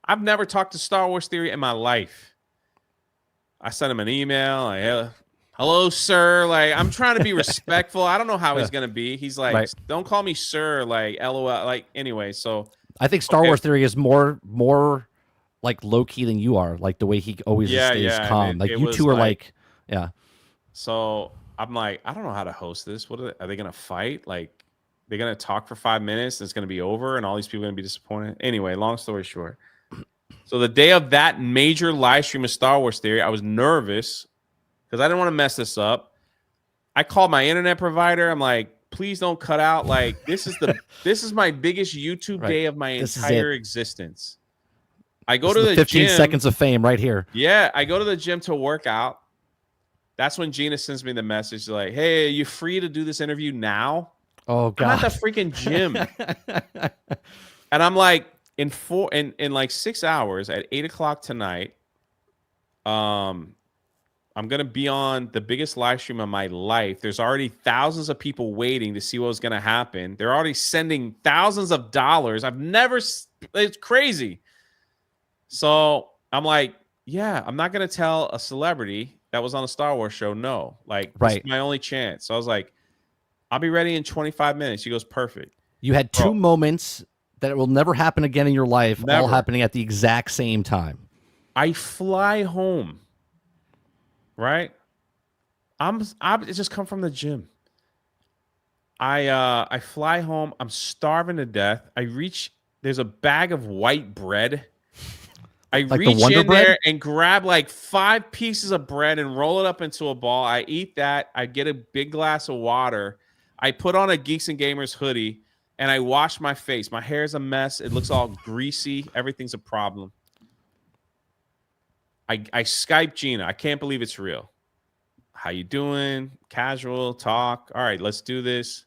I've never talked to Star Wars Theory in my life. I sent him an email. Hello, sir. I'm trying to be respectful. I don't know how he's gonna be. He's like, right. Don't call me sir. LOL. Anyway. So I think Star Wars Theory is more low key than you are. The way he always stays calm. You two are yeah. So I'm like, I don't know how to host this. What are they gonna fight? they're gonna talk for 5 minutes, and it's gonna be over, and all these people are gonna be disappointed. Anyway, long story short. So the day of that major live stream of Star Wars Theory, I was nervous because I didn't want to mess this up. I called my internet provider. I'm like, please don't cut out. Like, this is my biggest YouTube day of my entire existence. I go to the 15 gym. seconds of fame right here. Yeah, I go to the gym to work out. That's when Gina sends me the message like, hey, are you free to do this interview now? Oh, God. I'm at the freaking gym. And I'm like, in like 6 hours at 8 o'clock tonight, I'm going to be on the biggest live stream of my life. There's already thousands of people waiting to see what was going to happen. They're already sending thousands of dollars. It's crazy. So I'm like, yeah, I'm not going to tell a celebrity that was on a Star Wars show no. Like, this is my only chance. So I was like, I'll be ready in 25 minutes. She goes, perfect. You had two moments that will never happen again in your life, all happening at the exact same time. I fly home, right? I just come from the gym. I fly home. I'm starving to death. There's a bag of white bread. I like reach in there and grab like 5 pieces of bread and roll it up into a ball. I eat that. I get a big glass of water. I put on a Geeks and Gamers hoodie and I wash my face. My hair is a mess. It looks all greasy. Everything's a problem. I Skype Gina. I can't believe it's real. How you doing? Casual talk. All right, let's do this.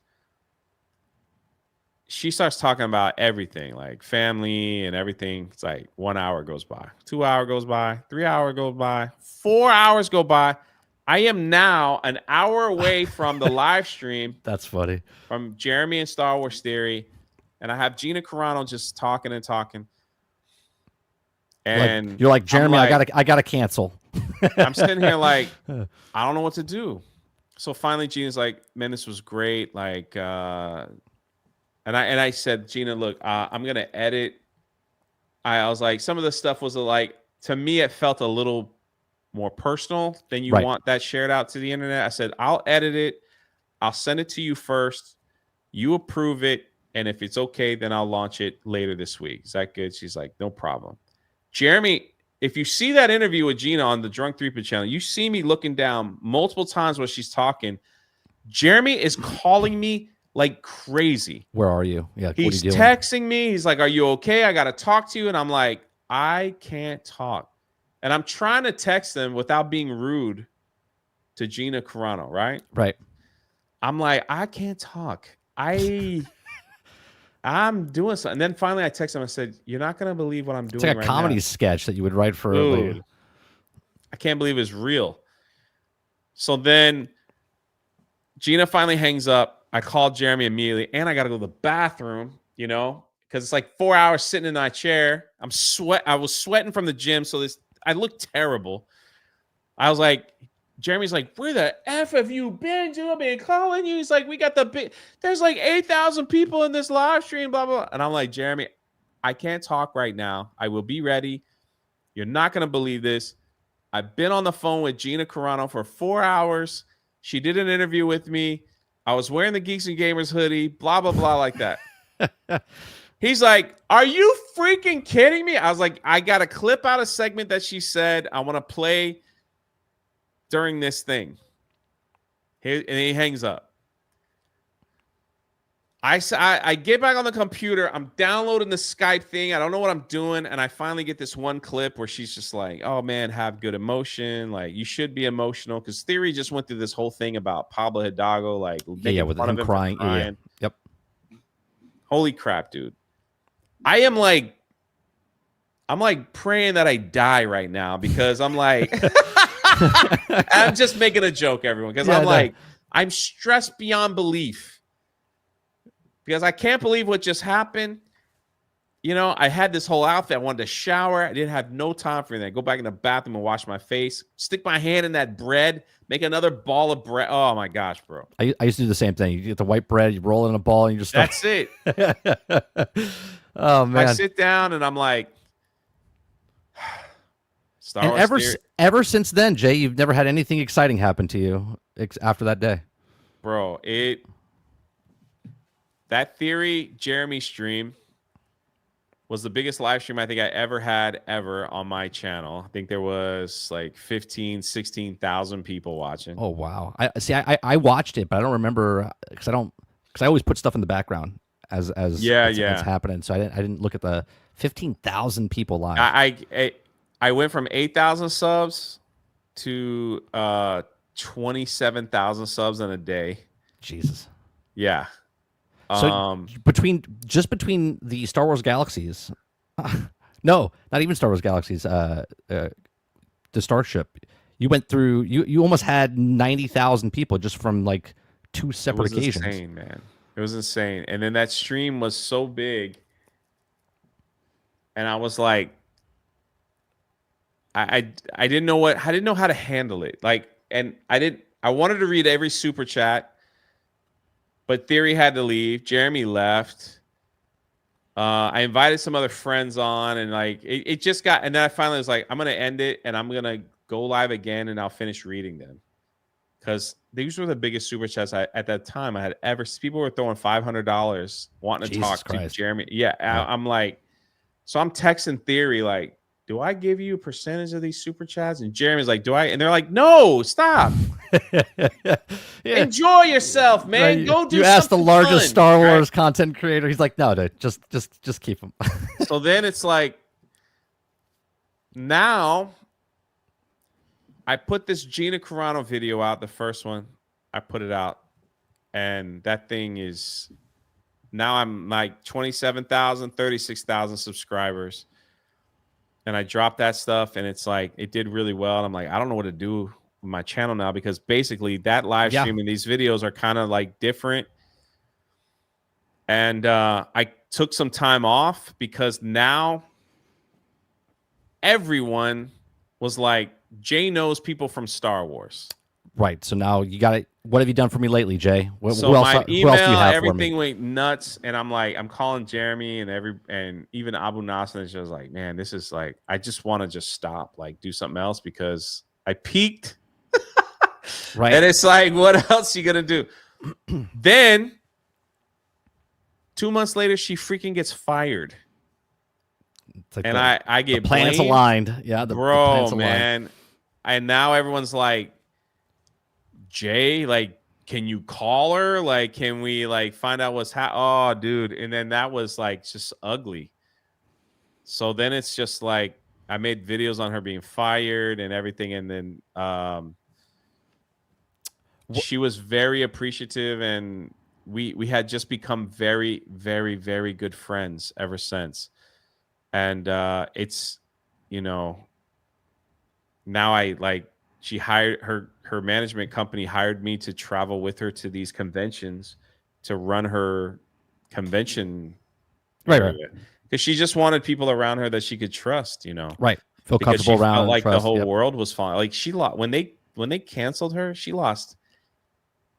She starts talking about everything, like family and everything. It's like 1 hour goes by, 2 hour goes by, 3 hour goes by, 4 hours go by. I am now an hour away from the live stream. That's funny. From Jeremy and Star Wars Theory. And I have Gina Carano just talking and talking. And like, you're like, Jeremy, I gotta cancel. I'm sitting here like, I don't know what to do. So finally Gina's like, man, this was great. Like, and I said, Gina, look, I'm going to edit. I was like, some of the stuff was like, to me, it felt a little more personal than you want that shared out to the internet. I said, I'll edit it. I'll send it to you first. You approve it. And if it's okay, then I'll launch it later this week. Is that good? She's like, no problem. Jeremy, if you see that interview with Gina on the Drunk3P0 channel, you see me looking down multiple times while she's talking. Jeremy is calling me like crazy. Where are you? Yeah, he's texting me. He's like, are you okay? I got to talk to you. And I'm like, I can't talk. And I'm trying to text them without being rude to Gina Carano, right? Right. I'm like, I can't talk. I'm doing something. And then finally I texted him. I said, you're not going to believe what I'm doing right now. It's like a comedy sketch that you would write for. Dude, I can't believe it's real. So then Gina finally hangs up. I called Jeremy immediately, and I got to go to the bathroom, because it's like 4 hours sitting in my chair. I was sweating from the gym, so I looked terrible. I was like, Jeremy's like, where the F have you been, dude? I've been calling you. He's like, there's like 8,000 people in this live stream, blah, blah, blah. And I'm like, Jeremy, I can't talk right now. I will be ready. You're not going to believe this. I've been on the phone with Gina Carano for 4 hours. She did an interview with me. I was wearing the Geeks and Gamers hoodie, blah, blah, blah, like that. He's like, are you freaking kidding me? I was like, I got to clip out a segment that she said I want to play during this thing. And he hangs up. I get back on the computer. I'm downloading the Skype thing. I don't know what I'm doing. And I finally get this one clip where she's just like, oh, man, have good emotion. Like, you should be emotional. Because Theory just went through this whole thing about Pablo Hidalgo. Like, with him crying. Yeah. Yep. Holy crap, dude. I'm like praying that I die right now because I'm like, I'm just making a joke, everyone. Because I'm stressed beyond belief. Because I can't believe what just happened. I had this whole outfit. I wanted to shower. I didn't have no time for anything. Go back in the bathroom and wash my face. Stick my hand in that bread. Make another ball of bread. Oh, my gosh, bro. I used to do the same thing. You get the white bread, you roll it in a ball, and you just start. That's it. Oh, man. I sit down, and I'm like, Star Wars. And ever since then, Jay, you've never had anything exciting happen to you after that day. Bro, that Theory Jeremy stream was the biggest live stream I think I ever had on my channel. I think there was like 15, 16,000 people watching. Oh wow! I see. I watched it, but I don't remember because I always put stuff in the background as it's happening. So I didn't look at the 15,000 people live. I went from 8,000 subs to 27,000 subs in a day. Jesus. Yeah. So between the Star Wars Galaxies, no, not even Star Wars Galaxies, the Starship, you went through. You almost had 90,000 people just from like 2 separate occasions. It was insane, man. It was insane. And then that stream was so big, and I was like, I didn't know how to handle it. Like, and I wanted to read every super chat. But Theory had to leave. Jeremy left. I invited some other friends on, and like it just got. And then I finally was like, I'm gonna end it, and I'm gonna go live again, and I'll finish reading them, because these were the biggest super chats at that time I had ever. People were throwing $500 wanting to talk to Jeremy. Yeah, I'm like, so I'm texting Theory like, do I give you a percentage of these super chats? And Jeremy's like, do I? And they're like, no, stop. Enjoy yourself, man. Go do. You asked the largest fun, Star Wars content creator. He's like, no, dude, just keep them. So then it's like, now I put this Gina Carano video out, the first one. I put it out, and that thing is, now I'm like 27,000, 36,000 subscribers. And I dropped that stuff, and it's like, it did really well. And I'm like, I don't know what to do with my channel now, because basically that live stream and these videos are kind of like different. And I took some time off because now everyone was like, Jay knows people from Star Wars. Right. So now you got it. What have you done for me lately, Jay? So my email, everything went nuts, and I'm like, I'm calling Jeremy and even Abu Nasser is just like, man, this is like, I just want to just stop, like do something else, because I peaked. Right. And it's like, what else you gonna do? Then 2 months later, she freaking gets fired. Like and I get the planets blamed. Aligned. Yeah, the planets man. aligned. And now everyone's like, Jay, like, can you call her? Like, can we like find out what's oh, dude. And then that was like just ugly. So then it's just like, I made videos on her being fired and everything. And then she was very appreciative, and we had just become very, very, very good friends ever since. And it's, you know, now I like, she hired her management company hired me to travel with her to these conventions to run her convention. Right. Because she just wanted people around her that she could trust, you know. Right. Feel comfortable around. Felt like the whole world was fine. Like she lost when they canceled her, she lost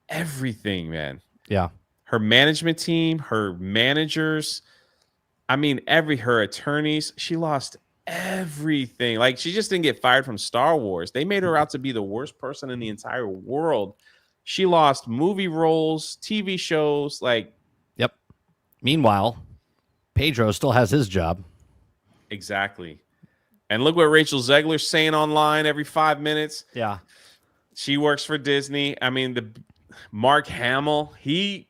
everything, man. Yeah. Her management team, her managers, I mean, her attorneys, she lost everything. Like, she just didn't get fired from Star Wars. They made her out to be the worst person in the entire world. She lost movie roles, TV shows, like. Yep. Meanwhile, Pedro still has his job. Exactly. And look what Rachel Zegler's saying online every 5 minutes. Yeah. She works for Disney. I mean, the Mark Hamill, he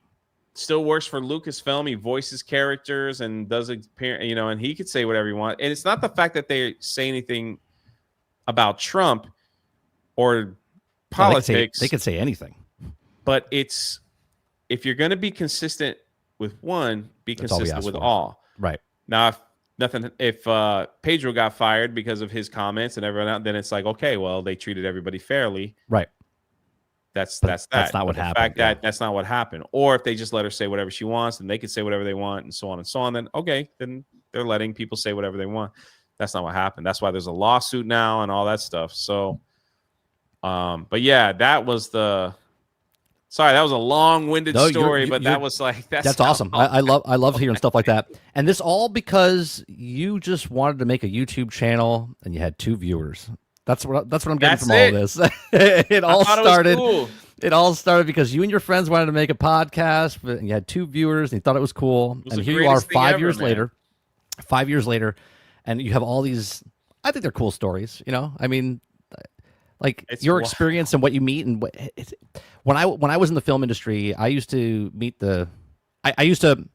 still works for Lucasfilm. He voices characters and does, you know, and he could say whatever he wants. And it's not the fact that they say anything about Trump or politics. They could say anything. But it's, if you're going to be consistent with one, be consistent with all. Right. Now, if Pedro got fired because of his comments and everyone else, then it's like, okay, well, they treated everybody fairly. Right. That's not what happened. The fact that that's not what happened. Or if they just let her say whatever she wants, and they could say whatever they want, and so on and so on, then okay, then they're letting people say whatever they want. That's not what happened. That's why there's a lawsuit now and all that stuff. So, but yeah, that was that was a long-winded story, but that was like that's awesome. I love hearing stuff like that. And this all because you just wanted to make a YouTube channel and you had 2 viewers. That's what I'm getting from all of this. It all started. It all started because you and your friends wanted to make a podcast, but you had 2 viewers and you thought it was cool. It was And the here you are greatest thing five ever, years man. later, 5 years later, and you have all these. I think they're cool stories. I mean, like It's your wild. experience and what you meet and when I was in the film industry, I used to meet I used to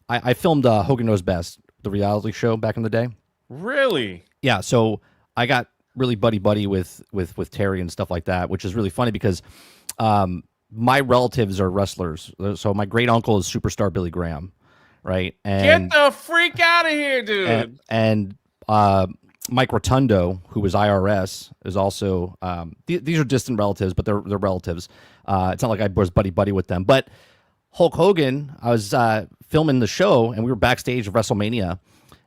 I filmed Hogan Knows Best, the reality show back in the day. Really? Yeah, so I got really buddy with Terry and stuff like that, which is really funny because my relatives are wrestlers. So my great uncle is superstar Billy Graham, right? Get the freak out of here, And dude. and Mike Rotundo, who was IRS, is also these are distant relatives, but they're relatives. It's not like I was buddy with them, but Hulk Hogan, I was filming the show and we were backstage of WrestleMania,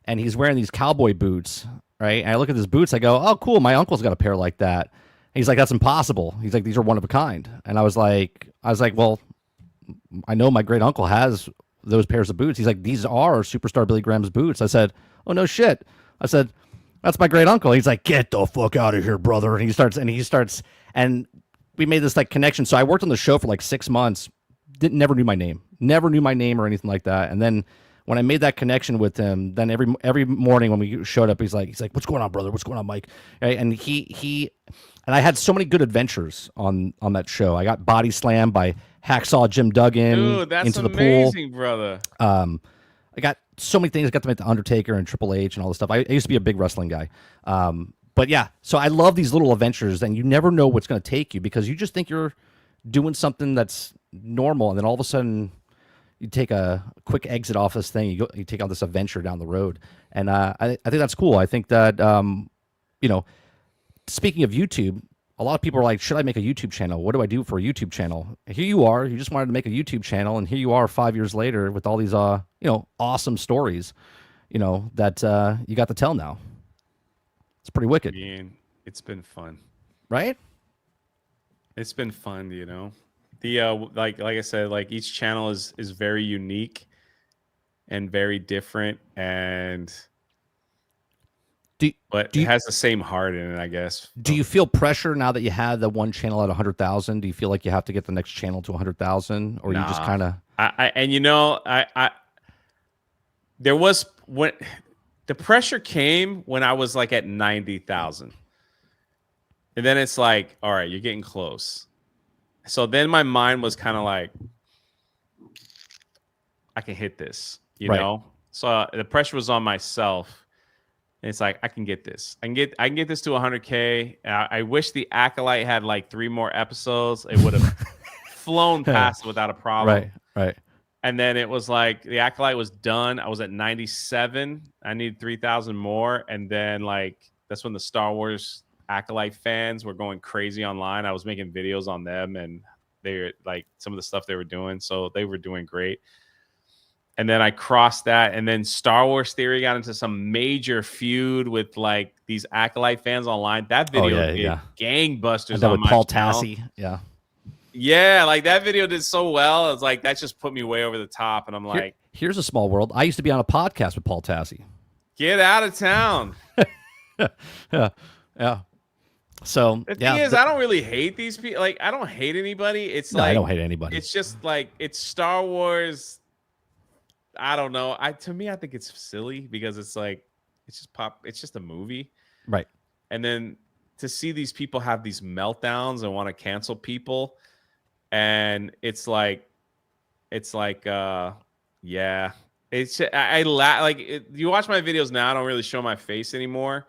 and he's wearing these cowboy boots, right? And I look at his boots, I go, "Oh, cool, my uncle's got a pair like that." And he's like, "That's impossible." He's like, "These are one of a kind." And I was like, "Well, I know my great uncle has those pairs of boots." He's like, "These are superstar Billy Graham's boots." I said, "Oh no shit." I said, "That's my great uncle." He's like, "Get the fuck out of here, brother." And and we made this like connection. So I worked on the show for like 6 months. Never knew my name, never knew my name or anything like that. And then when I made that connection with him, then every morning when we showed up, he's like, "What's going on, brother? What's going on, Mike?" Right? And and I had so many good adventures on that show. I got body slammed by Hacksaw Jim Duggan Dude, that's into the pool. amazing, brother. I got so many things. I got to meet the Undertaker and Triple H and all this stuff. I used to be a big wrestling guy. But yeah, so I love these little adventures, and you never know what's going to take you because you just think you're doing something that's normal, and then all of a sudden you take a quick exit off this thing. You take on this adventure down the road, and I think that's cool. I think that you know, speaking of YouTube, a lot of people are like, should I make a YouTube channel? What do I do for a YouTube channel? Here you are. You just wanted to make a YouTube channel, and here you are 5 years later with all these awesome stories, that you got to tell now. It's pretty wicked, Ian, it's been fun. right? It's been fun, you know. The like I said, like each channel is very unique and very different, and Do but do it you, has the same heart in it, I guess. do you feel pressure now that you had the one channel at 100,000? Do you feel like you have to get the next channel to 100,000, or you just Nah. kind of I and you know, I there was when the pressure came when I was like at 90,000. And then it's like, all right, you're getting close. So then my mind was kind of like, I can hit this, you right? know? So the pressure was on myself. And it's like, I can get this. I can get this to 100K. I wish the Acolyte had like 3 more episodes. It would have flown past without a problem. Right. And then it was like the Acolyte was done. I was at 97. I need 3,000 more. And then like that's when the Star Wars Acolyte fans were going crazy online. I was making videos on them, and they were like some of the stuff they were doing. So they were doing great. And then I crossed that, and then Star Wars Theory got into some major feud with like these Acolyte fans online. That video did gangbusters and then on with my Paul channel. Tassi, yeah. Yeah, like that video did so well. It's like that just put me way over the top, and I'm like, Here's a small world. I used to be on a podcast with Paul Tassi. get out of town. Yeah. So The thing is, I don't really hate these people. Like, I don't hate anybody. It's no, like I don't hate anybody. It's just like it's Star Wars. I don't know. To me, I think it's silly because it's like it's just pop. It's just a movie, Right. and then to see these people have these meltdowns and want to cancel people, and it's like, yeah. It's you watch my videos now. I don't really show my face anymore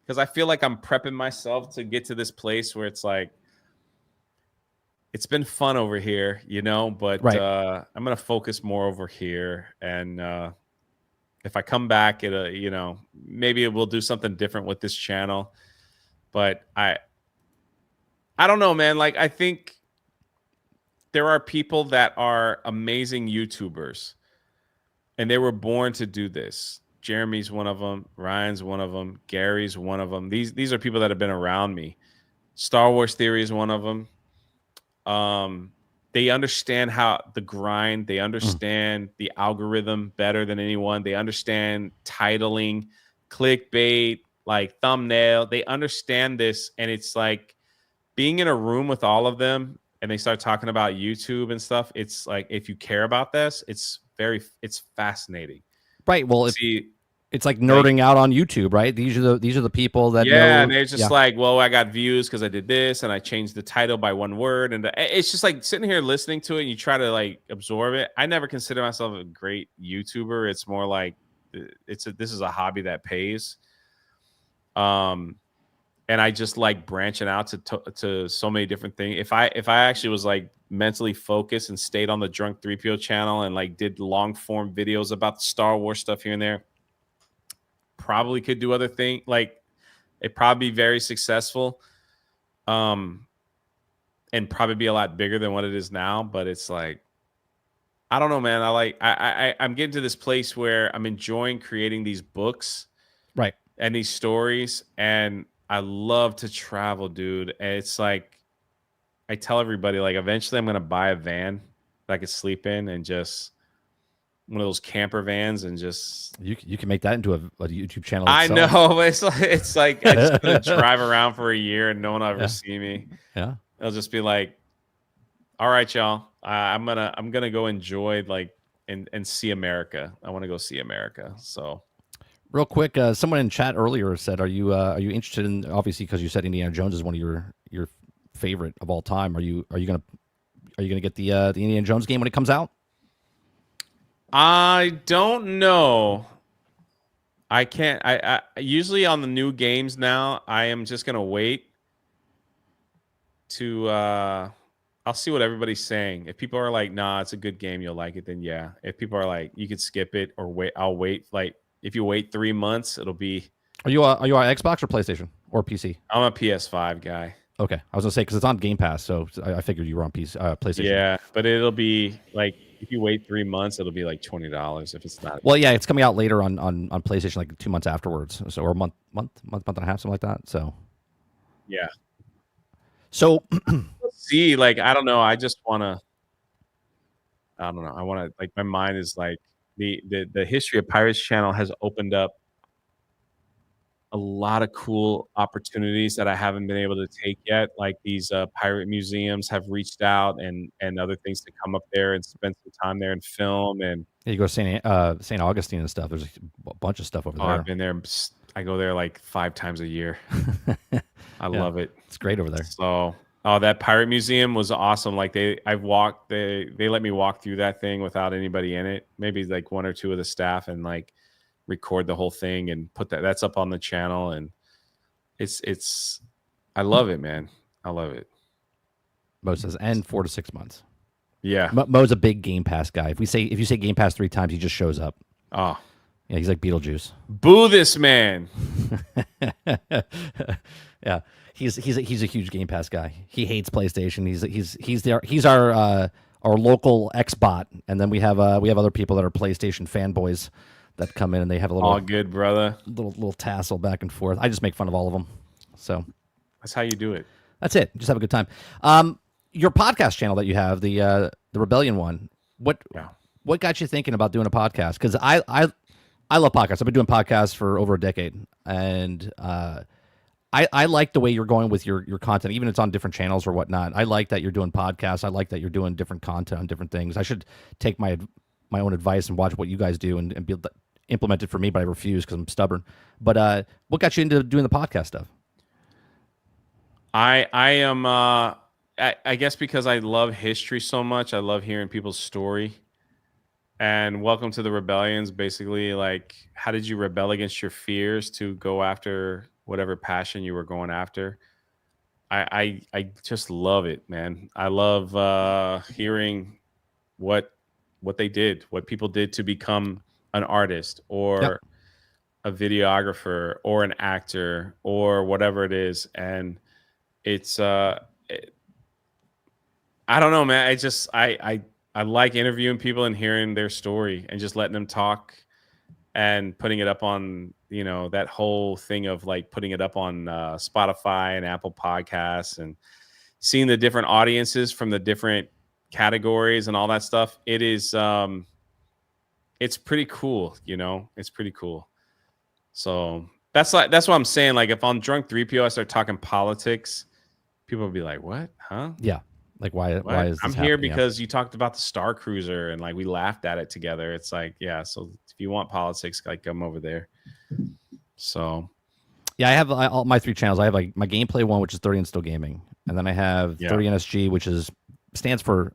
because I feel like I'm prepping myself to get to this place where it's like it's been fun over here, you know, but Right. I'm going to focus more over here. And if I come back, maybe we'll do something different with this channel. But I don't know, man. Like, I think there are people that are amazing YouTubers and they were born to do this. Jeremy's one of them. Ryan's one of them. Gary's one of them. These are people that have been around me. Star Wars Theory is one of them. They understand how the grind. They understand the algorithm better than anyone. They understand titling, clickbait, like thumbnail. They understand this, and it's like being in a room with all of them and they start talking about YouTube and stuff, it's like, if you care about this, it's fascinating. Right. Well, See, it's like like, nerding out on YouTube, right? These are the people that yeah, and know. they're just Yeah. like, well, I got views because I did this and I changed the title by one word, and it's just like sitting here listening to it, and you try to like absorb it. I never consider myself a great YouTuber. It's more like this is a hobby that pays. Um, and I just like branching out to so many different things. If I actually was like mentally focused and stayed on the Drunk3P0 channel and like did long form videos about the Star Wars stuff here and there, probably could do other things. Like, it'd probably be very successful, and probably be a lot bigger than what it is now. But it's like, I don't know, man. I'm getting to this place where I'm enjoying creating these books Right. and these stories, and I love to travel, dude. And it's like, I tell everybody, like, eventually I'm gonna buy a van that I could sleep in, and just one of those camper vans, and just, You can make that into a YouTube channel I itself. know, it's like I just gonna drive around for a year and no one will ever Yeah. see me. Yeah. It'll just be like, all right, y'all, I'm gonna go enjoy, like, and see America. I want to go see America. So Real quick, someone in chat earlier said, are you interested in, obviously because you said Indiana Jones is one of your favorite of all time. Are you gonna get the Indiana Jones game when it comes out? I don't know. I can't. I usually on the new games now, I am just gonna wait to. I'll see what everybody's saying. If people are like, "Nah, it's a good game, you'll like it," then yeah. If people are like, "You could skip it," or wait, I'll wait. Like, if you wait 3 months, it'll be. Are you on Xbox or PlayStation or PC? I'm a PS5 guy. Okay, I was gonna say because it's on Game Pass, so I figured you were on PC, PlayStation. Yeah, but it'll be like, if you wait 3 months, it'll be like $20 if it's not. Well, yeah, it's coming out later on PlayStation, like 2 months afterwards, so or a month and a half, something like that. Yeah. So See, like, I don't know. I just want to. I don't know. I want to, like, my mind is like, the history of Pirates Channel has opened up a lot of cool opportunities that I haven't been able to take yet. Like, these pirate museums have reached out, and other things to come up there and spend some time there and film. And you go to St. Augustine and stuff. There's a bunch of stuff over there. I've been there. I go there like 5 times a year. I love it. It's great over there. So, that pirate museum was awesome. Like, they let me walk through that thing without anybody in it. Maybe like one or two of the staff, and like record the whole thing and put that's up on the channel. And it's I love it, man. I love it. Mo says, and 4 to 6 months. Yeah. Mo's a big Game Pass guy. If you say Game Pass 3 times, he just shows up. Oh, Yeah, he's like Beetlejuice. boo this man. Yeah, he's a huge Game Pass guy. He hates PlayStation. He's our local Xbot, and then we have other people that are PlayStation fanboys that come in and they have a little All good, brother. little tassel back and forth. I just make fun of all of them. So That's how you do it. that's it. Just have a good time. Your podcast channel that you have, the Rebellion one. What got you thinking about doing a podcast? Because I love podcasts. I've been doing podcasts for over a decade, and I like the way you're going with your content, even if it's on different channels or whatnot. I like that you're doing podcasts. I like that you're doing different content on different things. I should take my own advice and watch what you guys do and be implement it for me, but I refuse because I'm stubborn. But what got you into doing the podcast stuff? I am I guess because I love history so much. I love hearing people's story. And Welcome to the Rebellions, basically, like, how did you rebel against your fears to go after whatever passion you were going after? I just love it, man. I love hearing what they did, what people did to become an artist or Yep. a videographer or an actor or whatever it is. And it's I don't know, man. I like interviewing people and hearing their story and just letting them talk and putting it up on, that whole thing of like putting it up on Spotify and Apple Podcasts and seeing the different audiences from the different categories and all that stuff. It is, it's pretty cool. It's pretty cool. So that's what I'm saying. Like, if on Drunk3PO I start talking politics, people will be like, what? Huh? Yeah. Like why What? is I'm this here happening? Yeah. because you talked about the Star Cruiser and like we laughed at it together. It's like, yeah. So if you want politics, like come over there. So Yeah, I have all my three channels. I have like my gameplay one, which is 30 and still gaming, and then I have yeah. 30 NSG, which is stands for,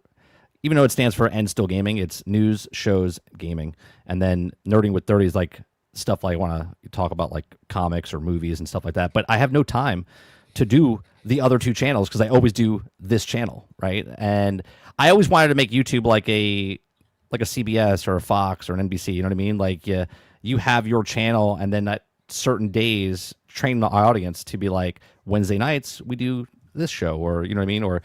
even though it stands for and still gaming, it's news, shows, gaming, and then nerding with 30 is like stuff like I want to talk about like comics or movies and stuff like that. But I have no time to do the other two channels because I always do this channel, right? And I always wanted to make YouTube like a CBS or a Fox or an NBC. You know what I mean? Like you have your channel, and then at certain days train the audience to be like Wednesday nights we do this show, or you know what I mean, or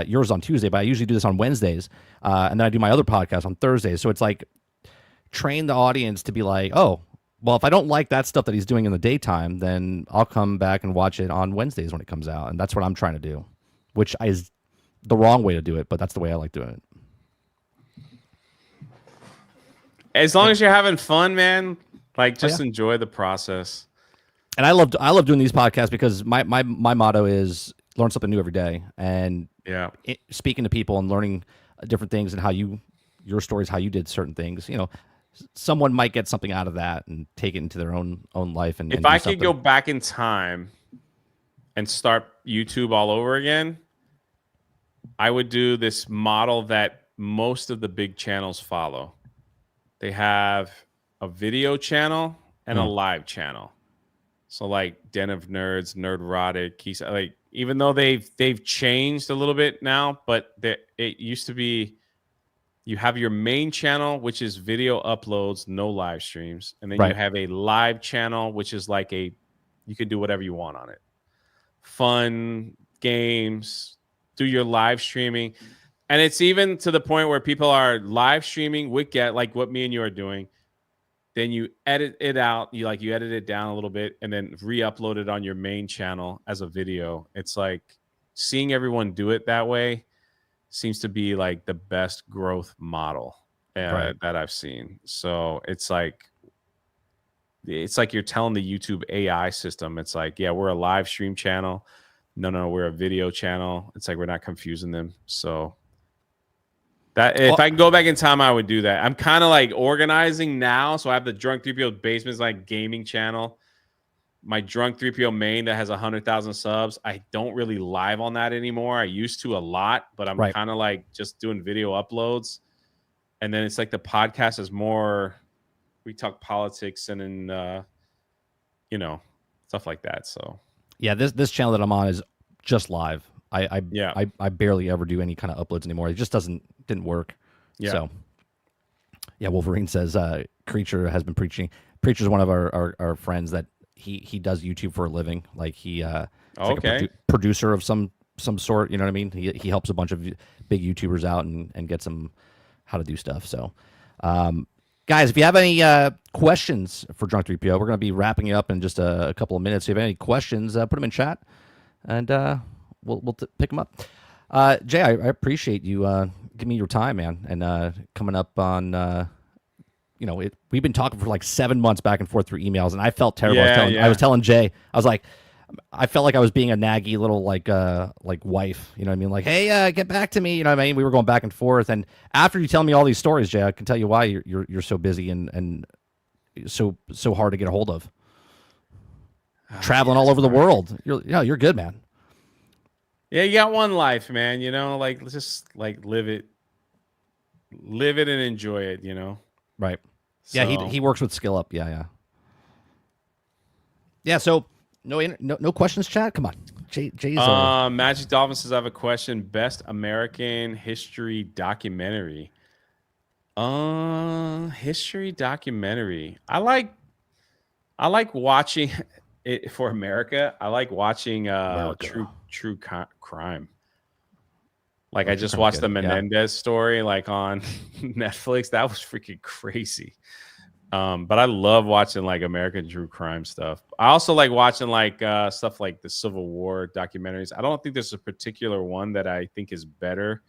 yours on Tuesday, but I usually do this on Wednesdays, and then I do my other podcast on Thursdays. So it's like train the audience to be like, oh, well, if I don't like that stuff that he's doing in the daytime, then I'll come back and watch it on Wednesdays when it comes out, and that's what I'm trying to do, which is the wrong way to do it, but that's the way I like doing it. As long as you're having fun, man, like just enjoy the process. And I love doing these podcasts because my motto is learn something new every day, and Yeah. speaking to people and learning different things and how your stories, how you did certain things. You know, someone might get something out of that and take it into their own life. And If and do I could go something. back in time and start YouTube all over again, I would do this model that most of the big channels follow. They have a video channel and a live channel. So like Den of Nerds, Nerdrotic, like even though they've changed a little bit now, but it used to be you have your main channel, which is video uploads, no live streams, and then you Right. have a live channel, which is like you can do whatever you want on it, fun games, do your live streaming, and it's even to the point where people are live streaming with like what me and you are doing. Then you edit it out. You edit it down a little bit and then re-upload it on your main channel as a video. It's like seeing everyone do it that way seems to be like the best growth model that I've seen. So it's like you're telling the YouTube AI system, it's like, yeah, we're a live stream channel. No, we're a video channel. It's like we're not confusing them. So that if I can go back in time, I would do that. I'm kind of like organizing now. So I have the Drunk3P0 Basements like gaming channel. My Drunk3P0 main that has 100,000 subs. I don't really live on that anymore. I used to a lot, but I'm kind of like just doing video uploads. And then it's like the podcast is more, we talk politics and then, stuff like that. So yeah, this channel that I'm on is just live. I barely ever do any kind of uploads anymore. It just didn't work. Yeah. So yeah, Wolverine says Creature has been preaching. Preacher's one of our friends that he does YouTube for a living. Like he's like a producer of some sort. You know what I mean? He helps a bunch of big YouTubers out and gets them how to do stuff. So guys, if you have any questions for Drunk3PO, we're going to be wrapping it up in just a couple of minutes. If you have any questions, put them in chat, and we'll pick them up. Jay, I appreciate you giving me your time, man, and coming up on. We've been talking for like 7 months back and forth through emails, and I felt terrible. I was telling Jay, I was like, I felt like I was being a naggy little like wife, you know what I mean? Like, hey, get back to me, you know what I mean? We were going back and forth, and after you tell me all these stories, Jay, I can tell you why you're so busy and so hard to get a hold of. Traveling all over the world, you're good, man. Yeah, you got one life, man. Like let's just like live it and enjoy it. Right. So. Yeah, he works with Skill Up. Yeah. So no questions, chat. Come on, Jay's. Magic Dolphin says I have a question. Best American history documentary. History documentary. I like watching it for America. I like watching true crime. Like I just watched the Menendez story like on Netflix. That was freaking crazy. But I love watching like American true crime stuff. I also like watching like stuff like the Civil War documentaries. I don't think there's a particular one that I think is better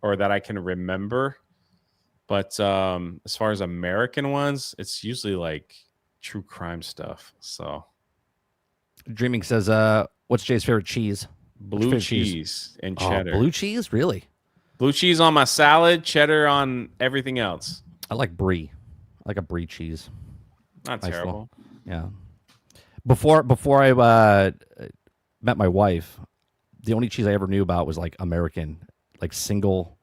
or that I can remember. But as far as American ones, it's usually like true crime stuff. So Dreaming says, what's Jay's favorite cheese? What's your Blue favorite cheese? cheese and Oh, cheddar. blue cheese, really? Blue cheese on my salad, cheddar on everything else. I like brie. I like a brie cheese. Not Nice little, terrible. yeah. Before I met my wife, the only cheese I ever knew about was like American, like single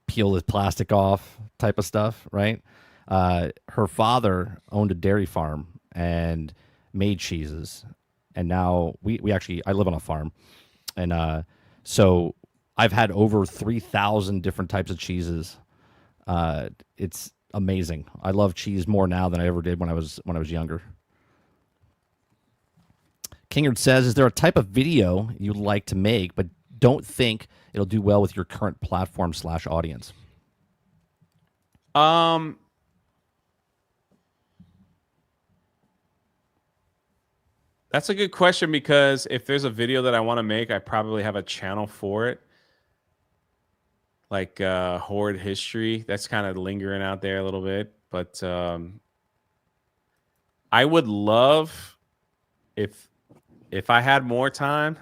peel the plastic off type of stuff, right? Her father owned a dairy farm and made cheeses, and now we actually I live on a farm, and so I've had over 3,000 different types of cheeses. It's amazing. I love cheese more now than I ever did when I was younger. Kingard says, "Is there a type of video you'd like to make, but don't think it'll do well with your current platform / audience?" That's a good question because if there's a video that I want to make, I probably have a channel for it. Like Horde History. That's kind of lingering out there a little bit. But I would love if I had more time,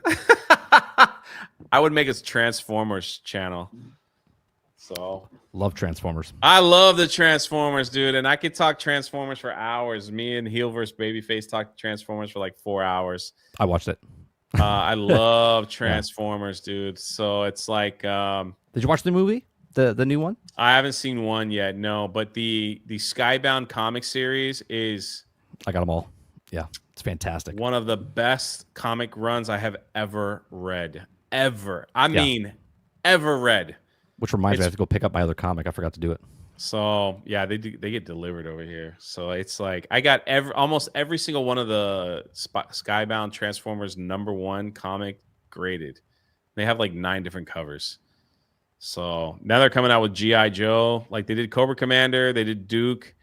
I would make a Transformers channel. So Love Transformers. I love the Transformers, dude, and I could talk Transformers for hours. Me and Heel vs. Babyface talked Transformers for like 4 hours. I watched it. I love Transformers, dude. So it's like, did you watch the movie, the new one? I haven't seen one yet, no. But the Skybound comic series is, I got them all. Yeah, it's fantastic. one of the best comic runs I have ever read. Ever. I mean, ever read. Which reminds me, I have to go pick up my other comic. I forgot to do it. So yeah, they get delivered over here. So it's like I got almost every single one of the Skybound Transformers #1 comic graded. They have like 9 different covers. So now they're coming out with G.I. Joe. Like they did Cobra Commander, they did Duke.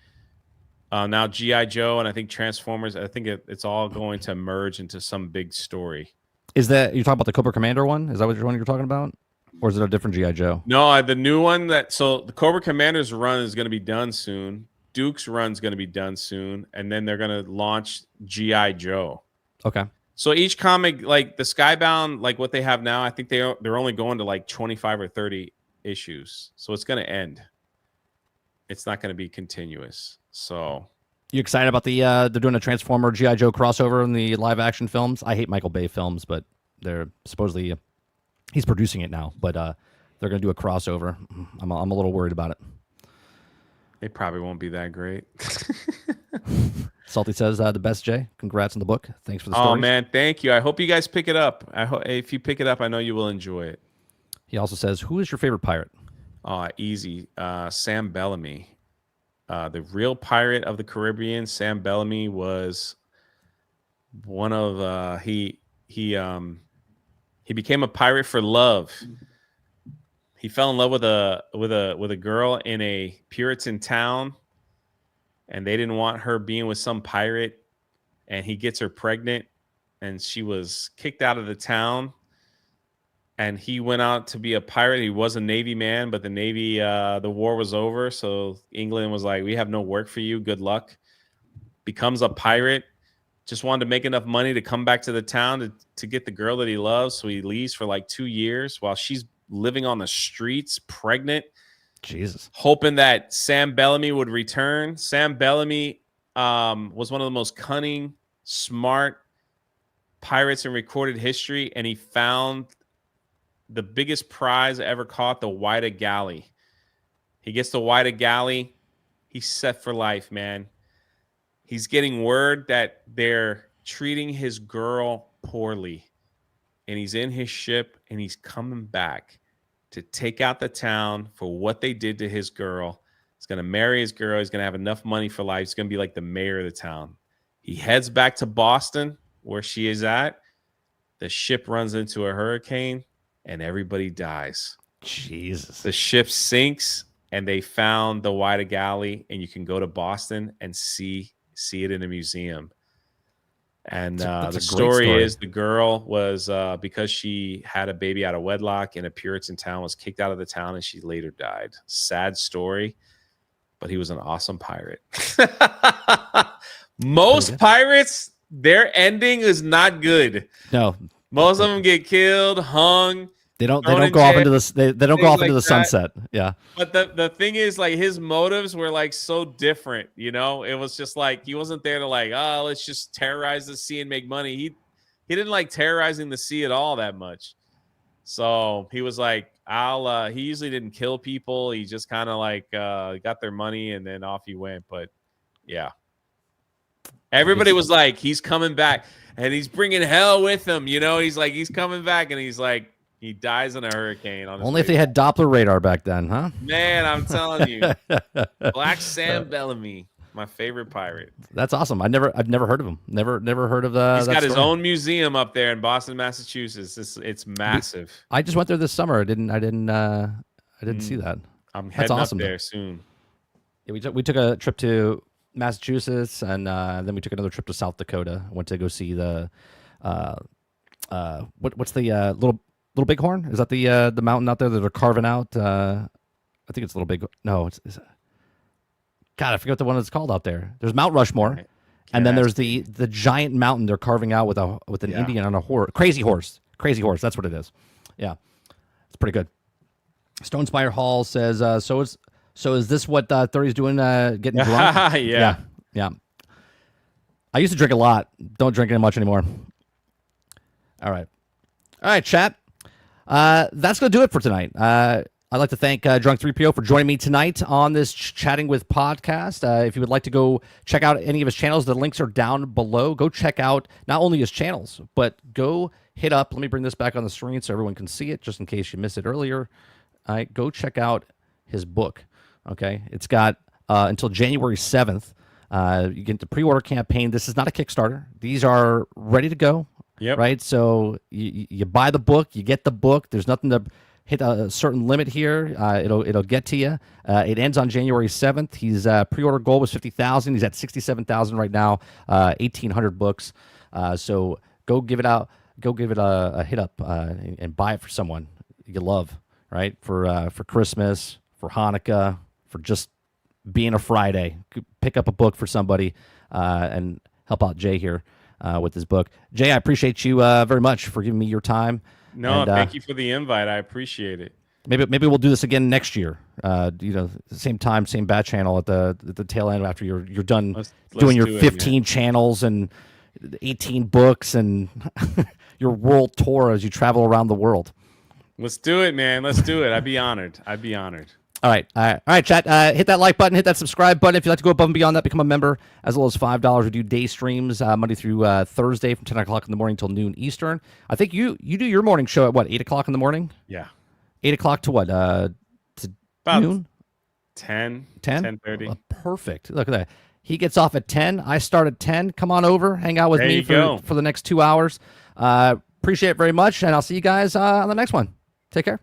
Now G.I. Joe, and I think Transformers. I think it's all going to merge into some big story. Is that you're talking about the Cobra Commander one? Is that what you're talking about? Or is it a different G.I. Joe? No, the new one so the Cobra Commander's run is going to be done soon. Duke's run's going to be done soon, and then they're going to launch G.I. Joe. Okay. So each comic, like the Skybound, like what they have now, I think they're only going to like 25 or 30 issues. So it's going to end. It's not going to be continuous. So you excited about they're doing a Transformer G.I. Joe crossover in the live action films? I hate Michael Bay films, but they're supposedly he's producing it now, but they're going to do a crossover. I'm a little worried about it. It probably won't be that great. Salty says, the best, Jay. Congrats on the book. Thanks for the stories. Oh, man. Thank you. I hope you guys pick it up. If you pick it up, I know you will enjoy it. He also says, who is your favorite pirate? Easy. Sam Bellamy. The real pirate of the Caribbean. Sam Bellamy was one of he became a pirate for love. He fell in love with a girl in a Puritan town, and they didn't want her being with some pirate, and he gets her pregnant, and she was kicked out of the town, and he went out to be a pirate. He was a Navy man, but the Navy, the war was over, so England was like, we have no work for you. Good luck. Becomes a pirate. Just wanted to make enough money to come back to the town to get the girl that he loves. So he leaves for like 2 years while she's living on the streets, pregnant. Jesus. Hoping that Sam Bellamy would return. Sam Bellamy was one of the most cunning, smart pirates in recorded history. And he found the biggest prize ever caught, the Whydah Galley. He gets the Whydah Galley. He's set for life, man. He's getting word that they're treating his girl poorly, and he's in his ship, and he's coming back to take out the town for what they did to his girl. He's going to marry his girl. He's going to have enough money for life. He's going to be like the mayor of the town. He heads back to Boston, where she is at. The ship runs into a hurricane, and everybody dies. Jesus. The ship sinks, and they found the Whydah Galley, and you can go to Boston and see it in a museum. And the story is the girl was because she had a baby out of wedlock in a Puritan town, was kicked out of the town, and she later died. Sad story, but he was an awesome pirate. Most pirates, their ending is not good. No, Most of them get killed, hung. They don't thrown in go off jail, into the they don't go things off into like the that. sunset. Yeah. But the thing is, like, his motives were like so different, you know? It was just like he wasn't there to like, oh, let's just terrorize the sea and make money. He didn't like terrorizing the sea at all that much. So he was like, he usually didn't kill people. He just kind of like got their money and then off he went. But yeah. Everybody was like, he's coming back and he's bringing hell with him, you know? He's like, he's coming back and he's like, he dies in a hurricane. On his Only if they had Doppler radar back then, huh? Man, I'm telling you. Black Sam Bellamy, my favorite pirate. That's awesome. I've never heard of him. Never heard of the. He's got his own museum up there in Boston, Massachusetts. It's massive. I just went there this summer. I didn't see that. I'm That's heading awesome, up there soon. Yeah, we took a trip to Massachusetts, and then we took another trip to South Dakota. Went to go see the what's the Little Bighorn? Is that the mountain out there that they're carving out? I think it's Little Big. No, it's God, I forget what the one it's called out there. There's Mount Rushmore, and then there's the giant mountain they're carving out with an Indian on a horse. Crazy horse. That's what it is. Yeah, it's pretty good. Stone Spire Hall says, so is this what 30's doing? Getting drunk? Yeah. I used to drink a lot. Don't drink much anymore. All right, chat. That's going to do it for tonight. I'd like to thank Drunk3P0 for joining me tonight on this Chatting With podcast. If you would like to go check out any of his channels, the links are down below. Go check out not only his channels, but go hit up. Let me bring this back on the screen so everyone can see it, just in case you missed it earlier. All right, go check out his book. Okay, it's got until January 7th. You get the pre-order campaign. This is not a Kickstarter. These are ready to go. Yep. Right. So you buy the book, you get the book. There's nothing to hit a certain limit here. It'll get to you. It ends on January 7th. His pre-order goal was 50,000. He's at 67,000 right now. 1,800 books. So go give it out. Go give it a hit up and buy it for someone you love. Right, for Christmas, for Hanukkah, for just being a Friday. Pick up a book for somebody and help out Jay here with his book. Jay, I appreciate you very much for giving me your time. No, and, thank you for the invite. I appreciate it. Maybe we'll do this again next year. Same time, same bat channel at the tail end after you're done doing your 15 channels and 18 books and your world tour as you travel around the world. Let's do it, man. Let's do it. I'd be honored. All right, chat. Hit that like button, hit that subscribe button. If you'd like to go above and beyond that, become a member. As low as $5. We do day streams Monday through Thursday from 10 o'clock in the morning till noon Eastern. I think you do your morning show at what, 8 o'clock in the morning? Yeah. 8 o'clock to what? To about noon? 10. 10? 10:30. Oh, perfect. Look at that. He gets off at 10. I start at 10. Come on over. Hang out with me for the next 2 hours. Appreciate it very much, and I'll see you guys on the next one. Take care.